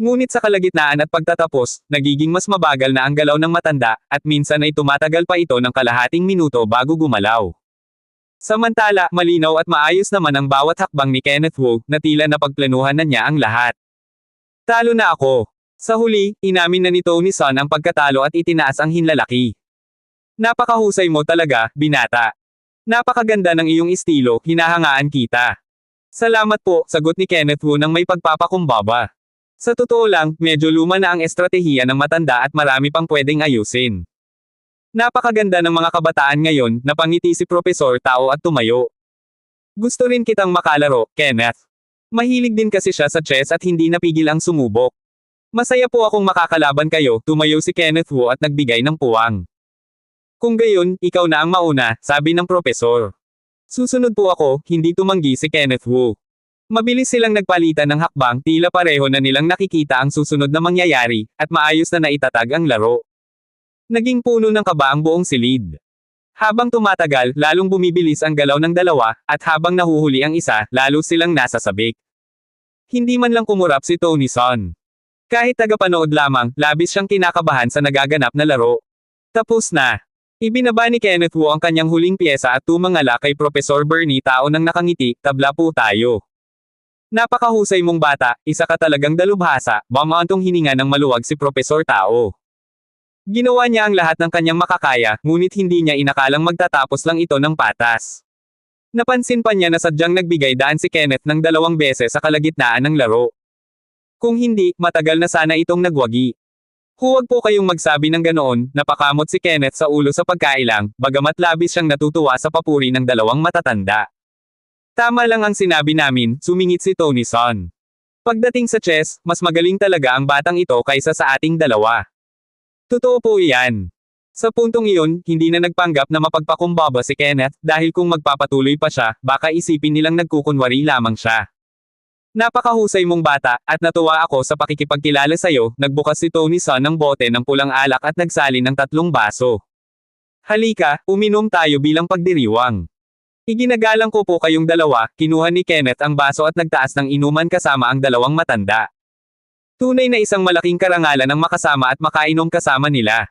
Ngunit sa kalagitnaan at pagtatapos, nagiging mas mabagal na ang galaw ng matanda, at minsan ay tumatagal pa ito ng kalahating minuto bago gumalaw. Samantala, malinaw at maayos naman ang bawat hakbang ni Kenneth Wu, na tila napagplanuhan na niya ang lahat. Talo na ako. Sa huli, inamin na ni Tony Son ang pagkatalo at itinaas ang hinlalaki. Napakahusay mo talaga, binata. Napakaganda ng iyong estilo, hinahangaan kita. Salamat po, sagot ni Kenneth Wu nang may pagpapakumbaba. Sa totoo lang, medyo luma na ang estratehiya ng matanda at marami pang pwedeng ayusin. Napakaganda ng mga kabataan ngayon, napangiti si Propesor Tao at tumayo. Gusto rin kitang makalaro, Kenneth. Mahilig din kasi siya sa chess at hindi napigil ang sumubok. Masaya po akong makakalaban kayo, tumayo si Kenneth Wu at nagbigay ng puwang. Kung gayon, ikaw na ang mauna, sabi ng propesor. Susunod po ako, hindi tumanggi si Kenneth Wu. Mabilis silang nagpalitan ng hakbang, tila pareho na nilang nakikita ang susunod na mangyayari, at maayos na naitatag ang laro. Naging puno ng kaba ang buong silid. Habang tumatagal, lalong bumibilis ang galaw ng dalawa, at habang nahuhuli ang isa, lalo silang nasasabik. Hindi man lang kumurap si Tony Son. Kahit tagapanood lamang, labis siyang kinakabahan sa nagaganap na laro. Tapos na. Ibinaba ni Kenneth Wu ang kanyang huling pyesa at tumangala kay Propesor Bernie Tao nang nakangiti, tabla po tayo. Napakahusay mong bata, isa ka talagang dalubhasa, bumantong hininga ng maluwag si Propesor Tao. Ginawa niya ang lahat ng kanyang makakaya, ngunit hindi niya inakalang magtatapos lang ito ng patas. Napansin pa niya na sadyang nagbigay daan si Kenneth ng 2 beses sa kalagitnaan ng laro. Kung hindi, matagal na sana itong nagwagi. Huwag po kayong magsabi ng ganoon, napakamot si Kenneth sa ulo sa pagkailang, bagamat labis siyang natutuwa sa papuri ng 2 matatanda. Tama lang ang sinabi namin, sumingit si Tony Son. Pagdating sa chess, mas magaling talaga ang batang ito kaysa sa ating dalawa. Totoo po iyan. Sa puntong iyon, hindi na nagpanggap na mapagpakumbaba si Kenneth, dahil kung magpapatuloy pa siya, baka isipin nilang nagkukunwari lamang siya. Napakahusay mong bata, at natuwa ako sa pakikipagkilala sa'yo, nagbukas si Tony Son ng bote ng pulang alak at nagsalin ng 3 baso. Halika, uminom tayo bilang pagdiriwang. Iginagalang ko po kayong dalawa, kinuha ni Kenneth ang baso at nagtaas ng inuman kasama ang 2 matanda. Tunay na isang malaking karangalan ang makasama at makainom kasama nila.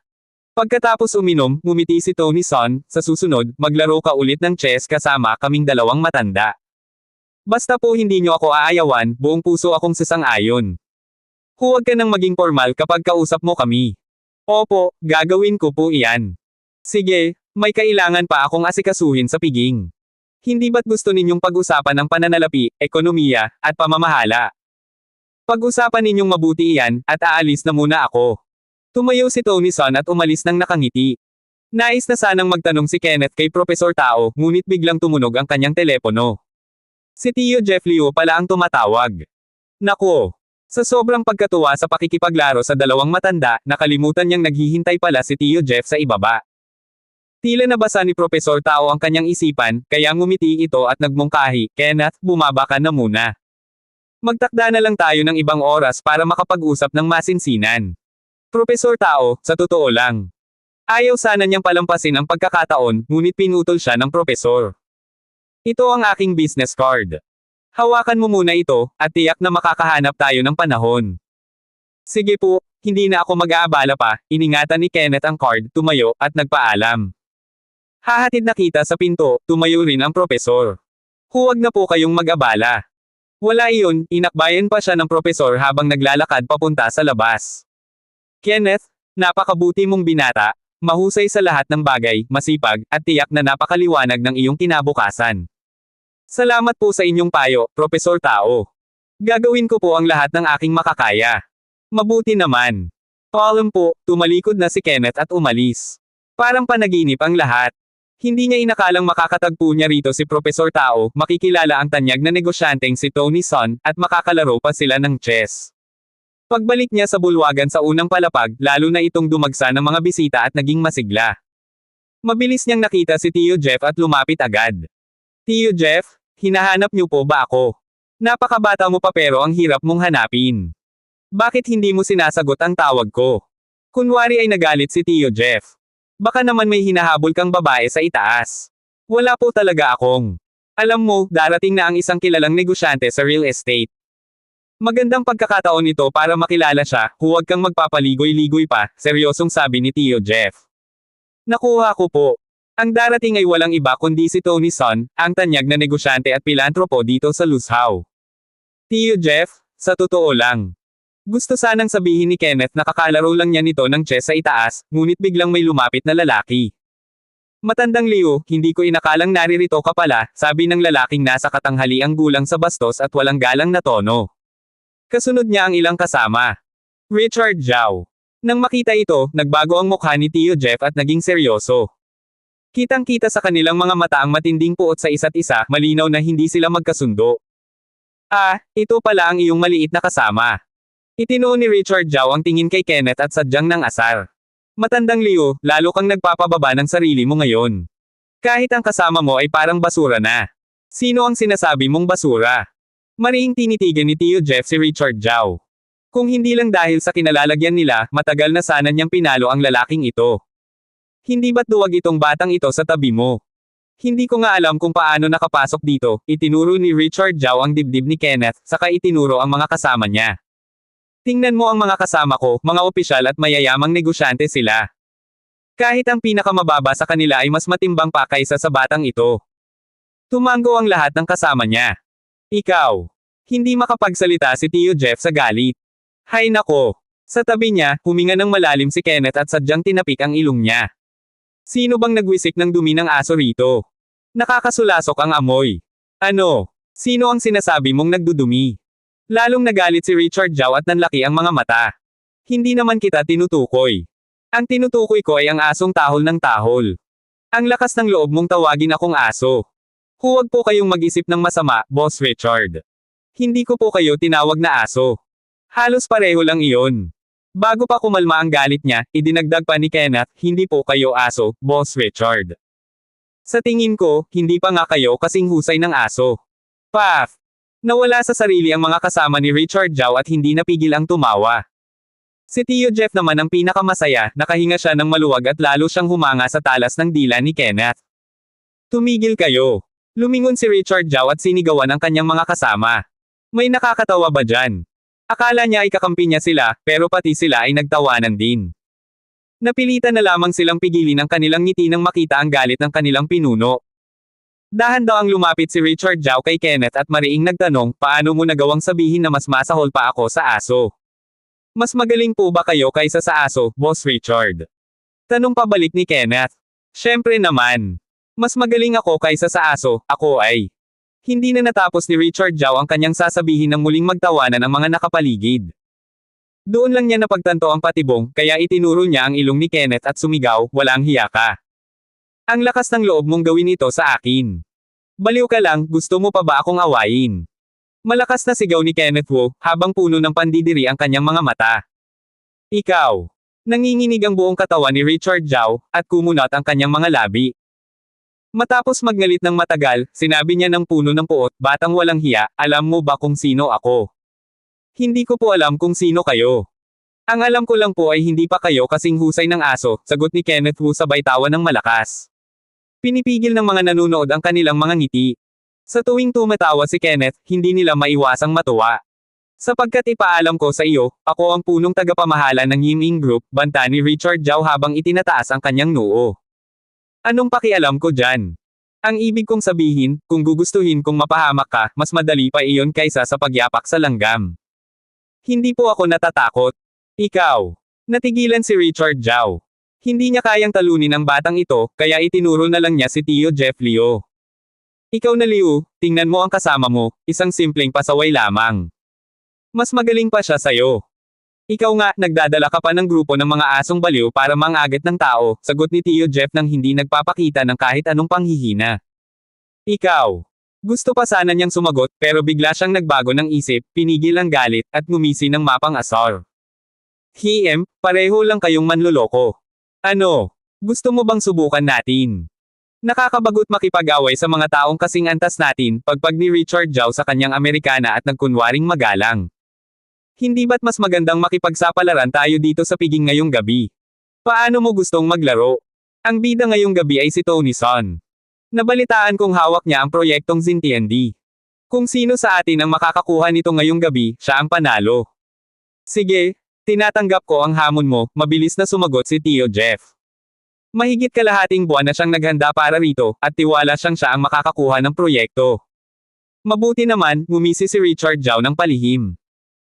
Pagkatapos uminom, ngumiti si Tony Son, sa susunod, maglaro ka ulit ng chess kasama kaming 2 matanda. Basta po hindi nyo ako aayawan, buong puso akong sasang-ayon. Huwag ka nang maging formal kapag kausap mo kami. Opo, gagawin ko po iyan. Sige, may kailangan pa akong asikasuhin sa piging. Hindi ba't gusto ninyong pag-usapan ang pananalapi, ekonomiya, at pamamahala? Pag-usapan ninyong mabuti iyan, at aalis na muna ako. Tumayo si Tony Son at umalis nang nakangiti. Nais na sanang magtanong si Kenneth kay Propesor Tao, ngunit biglang tumunog ang kanyang telepono. Si Tio Jeff Liu pala ang tumatawag. Naku! Sa sobrang pagkatuwa sa pakikipaglaro sa 2 matanda, nakalimutan niyang naghihintay pala si Tio Jeff sa ibaba. Tila nabasa ni Propesor Tao ang kanyang isipan, kaya ngumiti ito at nagmungkahi, Kenneth, bumaba ka na muna. Magtakda na lang tayo ng ibang oras para makapag-usap ng masinsinan. Propesor Tao, sa totoo lang. Ayaw sana niyang palampasin ang pagkakataon, ngunit pinutol siya ng propesor. Ito ang aking business card. Hawakan mo muna ito, at tiyak na makakahanap tayo ng panahon. Sige po, hindi na ako mag-aabala pa, iningatan ni Kenneth ang card, tumayo, at nagpaalam. Hahatid na kita sa pinto, tumayo rin ang propesor. Huwag na po kayong mag-abala. Wala iyon, inakbayan pa siya ng propesor habang naglalakad papunta sa labas. Kenneth, napakabuti mong binata, mahusay sa lahat ng bagay, masipag, at tiyak na napakaliwanag ng iyong kinabukasan. Salamat po sa inyong payo, Propesor Tao. Gagawin ko po ang lahat ng aking makakaya. Mabuti naman. Paalam po, tumalikod na si Kenneth at umalis. Parang panaginip ang lahat. Hindi niya inakalang makakatagpo niya rito si Propesor Tao, makikilala ang tanyag na negosyanteng si Tony Son, at makakalaro pa sila ng chess. Pagbalik niya sa bulwagan sa unang palapag, lalo na itong dumagsa ng mga bisita at naging masigla. Mabilis niyang nakita si Tio Jeff at lumapit agad. Tio Jeff, hinahanap niyo po ba ako? Napakabata mo pa pero ang hirap mong hanapin. Bakit hindi mo sinasagot ang tawag ko? Kunwari ay nagalit si Tio Jeff. Baka naman may hinahabol kang babae sa itaas. Wala po talaga akong. Alam mo, darating na ang isang kilalang negosyante sa real estate. Magandang pagkakataon ito para makilala siya, huwag kang magpapaligoy-ligoy pa, seryosong sabi ni Tio Jeff. Nakuha ko po. Ang darating ay walang iba kundi si Tony Son, ang tanyag na negosyante at pilantropo dito sa Luzhao. Tio Jeff, sa totoo lang. Gusto sanang sabihin ni Kenneth na kakalaro lang niya nito ng chess sa itaas, ngunit biglang may lumapit na lalaki. Matandang Leo, hindi ko inakalang naririto ka pala, sabi ng lalaking nasa katanghaliang gulang sa bastos at walang galang na tono. Kasunod niya ang ilang kasama. Richard Zhao. Nang makita ito, nagbago ang mukha ni Tio Jeff at naging seryoso. Kitang-kita sa kanilang mga mata ang matinding puot sa isa't isa, malinaw na hindi sila magkasundo. Ah, ito pala ang iyong maliit na kasama. Itinuon ni Richard Zhao ang tingin kay Kenneth at sadyang nang asar. Matandang Leo, lalo kang nagpapababa ng sarili mo ngayon. Kahit ang kasama mo ay parang basura na. Sino ang sinasabi mong basura? Mariing tinitigan ni Tio Jeff si Richard Zhao. Kung hindi lang dahil sa kinalalagyan nila, matagal na sana niyang pinalo ang lalaking ito. Hindi ba't duwag itong batang ito sa tabi mo? Hindi ko nga alam kung paano nakapasok dito, itinuro ni Richard Zhao ang dibdib ni Kenneth, saka itinuro ang mga kasama niya. Tingnan mo ang mga kasama ko, mga opisyal at mayayamang negosyante sila. Kahit ang pinakamababa sa kanila ay mas matimbang pa kaysa sa batang ito. Tumango ang lahat ng kasama niya. Ikaw. Hindi makapagsalita si Tio Jeff sa galit. Hay nako. Sa tabi niya, huminga ng malalim si Kenneth at sadyang tinapik ang ilong niya. Sino bang nagwisik ng dumi ng aso rito? Nakakasulasok ang amoy. Ano? Sino ang sinasabi mong nagdudumi? Lalong nagalit si Richard Zhao at nanlaki ang mga mata. Hindi naman kita tinutukoy. Ang tinutukoy ko ay ang asong tahol ng tahol. Ang lakas ng loob mong tawagin akong aso. Huwag po kayong mag-isip ng masama, Boss Richard. Hindi ko po kayo tinawag na aso. Halos pareho lang iyon. Bago pa kumalma ang galit niya, idinagdag pa ni Kenneth, hindi po kayo aso, Boss Richard. Sa tingin ko, hindi pa nga kayo kasing husay ng aso. Paf! Nawala sa sarili ang mga kasama ni Richard Zhao at hindi napigil ang tumawa. Si Tio Jeff naman ang pinakamasaya, nakahinga siya ng maluwag at lalo siyang humanga sa talas ng dila ni Kenneth. Tumigil kayo. Lumingon si Richard Zhao at sinigawan ang kanyang mga kasama. May nakakatawa ba dyan? Akala niya ay kakampi niya sila, pero pati sila ay nagtawanan din. Napilitan na lamang silang pigilin ang kanilang ngiti nang makita ang galit ng kanilang pinuno. Dahan daw ang lumapit si Richard Zhao kay Kenneth at mariing nagtanong, paano mo nagawang sabihin na mas masahol pa ako sa aso? Mas magaling po ba kayo kaysa sa aso, Boss Richard? Tanong pabalik ni Kenneth. Siyempre naman. Mas magaling ako kaysa sa aso, ako ay. Hindi na natapos ni Richard Zhao ang kanyang sasabihin nang muling magtawanan ang mga nakapaligid. Doon lang niya napagtanto ang patibong, kaya itinuro niya ang ilong ni Kenneth at sumigaw, walang hiya ka. Ang lakas ng loob mong gawin ito sa akin. Baliw ka lang, gusto mo pa ba akong awayin? Malakas na sigaw ni Kenneth Wu, habang puno ng pandidiri ang kanyang mga mata. Ikaw. Nanginginig ang buong katawan ni Richard Zhao, at kumunat ang kanyang mga labi. Matapos magngalit ng matagal, sinabi niya ng puno ng puot, batang walang hiya, alam mo ba kung sino ako? Hindi ko po alam kung sino kayo. Ang alam ko lang po ay hindi pa kayo kasing husay ng aso, sagot ni Kenneth Wu sabay tawa ng malakas. Pinipigil ng mga nanunood ang kanilang mga ngiti. Sa tuwing tumatawa si Kenneth, hindi nila maiwasang matuwa. Sapagkat ipaalam ko sa iyo, ako ang punong tagapamahala ng Yiming Group, banta ni Richard Zhao habang itinataas ang kanyang noo. Anong pakialam ko dyan? Ang ibig kong sabihin, kung gugustuhin kong mapahamak ka, mas madali pa iyon kaysa sa pagyapak sa langgam. Hindi po ako natatakot. Ikaw. Natigilan si Richard Zhao. Hindi niya kayang talunin ang batang ito, kaya itinuro na lang niya si Tio Jeff Liu. Ikaw na Liu, tingnan mo ang kasama mo, isang simpleng pasaway lamang. Mas magaling pa siya sa'yo. Ikaw nga, nagdadala ka pa ng grupo ng mga asong baliw para mangagat ng tao, sagot ni Tio Jeff nang hindi nagpapakita ng kahit anong panghihina. Ikaw. Gusto pa sana niyang sumagot, pero bigla siyang nagbago ng isip, pinigil ang galit, at ngumisi ng mapang asar. Pareho lang kayong manloloko. Ano? Gusto mo bang subukan natin? Nakakabagot makipag-away sa mga taong kasing antas natin, pagpag ni Richard Zhao sa kanyang Amerikana at nagkunwaring magalang. Hindi ba't mas magandang makipagsapalaran tayo dito sa piging ngayong gabi? Paano mo gustong maglaro? Ang bida ngayong gabi ay si Tony Son. Nabalitaan kong hawak niya ang proyektong Zintiandi. Kung sino sa atin ang makakakuha nito ngayong gabi, siya ang panalo. Sige, tinatanggap ko ang hamon mo, mabilis na sumagot si Tio Jeff. Mahigit kalahating buwan na siyang naghanda para rito, at tiwala siyang siya ang makakakuha ng proyekto. Mabuti naman, ngumisi si Richard Zhao ng palihim.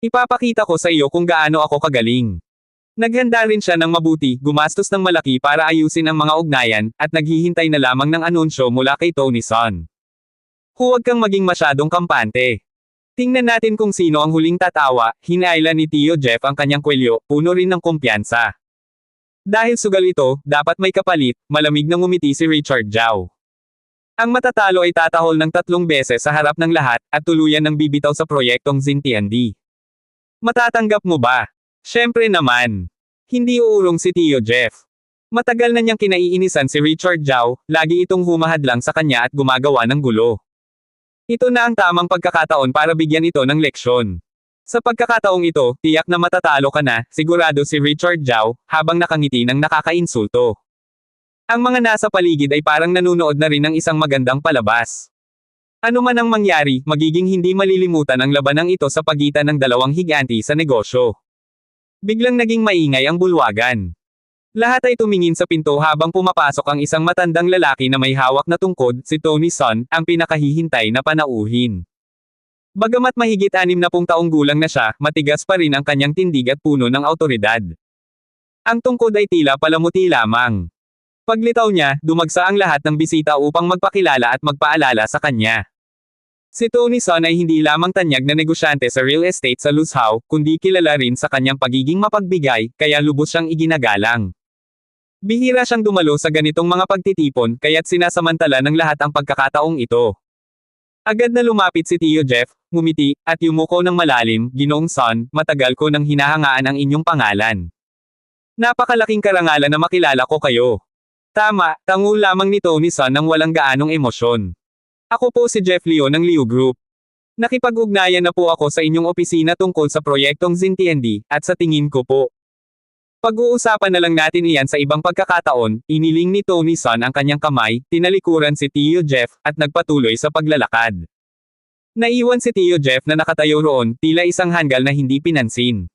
Ipapakita ko sa iyo kung gaano ako kagaling. Naghanda rin siya ng mabuti, gumastos ng malaki para ayusin ang mga ugnayan, at naghihintay na lamang ng anunsyo mula kay Tony Son. Huwag kang maging masyadong kampante. Tingnan natin kung sino ang huling tatawa, hinayla ni Tio Jeff ang kanyang kwelyo, puno rin ng kumpiyansa. Dahil sugal ito, dapat may kapalit, malamig na ngumiti si Richard Zhao. Ang matatalo ay tatahol ng 3 beses sa harap ng lahat, at tuluyan ng bibitaw sa proyektong Zintiandi. Matatanggap mo ba? Siyempre naman. Hindi uurong si Tio Jeff. Matagal na niyang kinaiinisan si Richard Zhao, lagi itong humahad lang sa kanya at gumagawa ng gulo. Ito na ang tamang pagkakataon para bigyan ito ng leksyon. Sa pagkakataong ito, tiyak na matatalo ka na, sigurado si Richard Zhao, habang nakangiti ng nakakainsulto. Ang mga nasa paligid ay parang nanunood na rin ng isang magandang palabas. Ano man ang mangyari, magiging hindi malilimutan ang labanang ito sa pagitan ng dalawang higanti sa negosyo. Biglang naging maingay ang bulwagan. Lahat ay tumingin sa pinto habang pumapasok ang isang matandang lalaki na may hawak na tungkod, si Tony Son, ang pinakahihintay na panauhin. Bagamat mahigit 60 taong gulang na siya, matigas pa rin ang kanyang tindig at puno ng awtoridad. Ang tungkod ay tila palamuti lamang. Paglitaw niya, dumagsa ang lahat ng bisita upang magpakilala at magpaalala sa kanya. Si Tony Son ay hindi lamang tanyag na negosyante sa real estate sa Luzhou, kundi kilala rin sa kanyang pagiging mapagbigay, kaya lubos siyang iginagalang. Bihira siyang dumalo sa ganitong mga pagtitipon, kaya't sinasamantala ng lahat ang pagkakataong ito. Agad na lumapit si Tio Jeff, ngumiti, at yumuko ng malalim, Ginoong Son, matagal ko nang hinahangaan ang inyong pangalan. Napakalaking karangalan na makilala ko kayo. Tama, tango lamang ni Tony Son nang walang gaanong emosyon. Ako po si Jeff Liu ng Liu Group. Nakipag-ugnayan na po ako sa inyong opisina tungkol sa proyektong Zintiandi, at sa tingin ko po. Pag-uusapan na lang natin iyan sa ibang pagkakataon, iniling ni Tony Son ang kanyang kamay, tinalikuran si Tio Jeff, at nagpatuloy sa paglalakad. Naiwan si Tio Jeff na nakatayo roon, tila isang hanggal na hindi pinansin.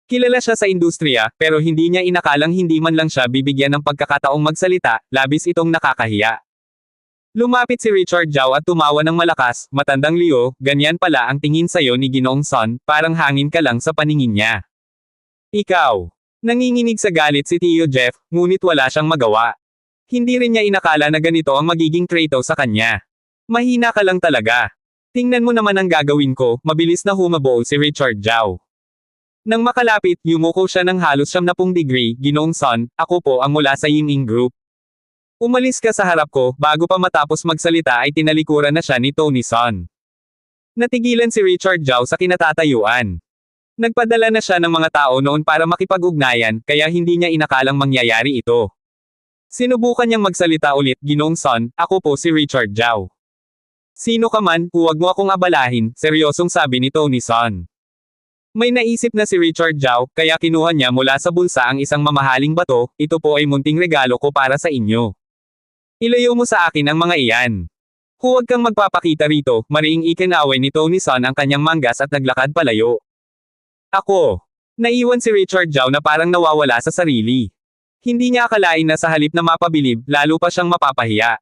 Kilala siya sa industriya, pero hindi niya inakalang hindi man lang siya bibigyan ng pagkakataong magsalita, labis itong nakakahiya. Lumapit si Richard Zhao at tumawa ng malakas, matandang Liu, ganyan pala ang tingin sa'yo ni Ginoong Son, parang hangin ka lang sa paningin niya. Ikaw. Nanginginig sa galit si Tio Jeff, ngunit wala siyang magawa. Hindi rin niya inakala na ganito ang magiging trato sa kanya. Mahina ka lang talaga. Tingnan mo naman ang gagawin ko, mabilis na humabol si Richard Zhao. Nang makalapit, yumuko siya ng halos 70 degree, Ginoong Son, ako po ang mula sa Yiming Group. Umalis ka sa harap ko, bago pa matapos magsalita ay tinalikuran na siya ni Tony Son. Natigilan si Richard Zhao sa kinatatayuan. Nagpadala na siya ng mga tao noon para makipag-ugnayan, kaya hindi niya inakalang mangyayari ito. Sinubukan niyang magsalita ulit, Ginoong Son, ako po si Richard Zhao. Sino ka man, huwag mo akong abalahin, seryosong sabi ni Tony Son. May naisip na si Richard Zhao, kaya kinuha niya mula sa bulsa ang isang mamahaling bato, ito po ay munting regalo ko para sa inyo. Ilayo mo sa akin ang mga iyan. Huwag kang magpapakita rito, mariing ikinaway ni Tony Son ang kanyang manggas at naglakad palayo. Ako. Naiwan si Richard Zhao na parang nawawala sa sarili. Hindi niya akalain na sa halip na mapabilib, lalo pa siyang mapapahiya.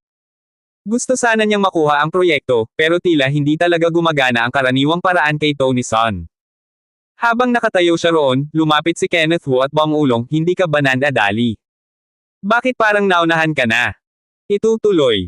Gusto sana niyang makuha ang proyekto, pero tila hindi talaga gumagana ang karaniwang paraan kay Tony Son. Habang nakatayo siya roon, lumapit si Kenneth Wu at bumulong, hindi ka ba nandadali? Bakit parang naunahan ka na? Itutuloy.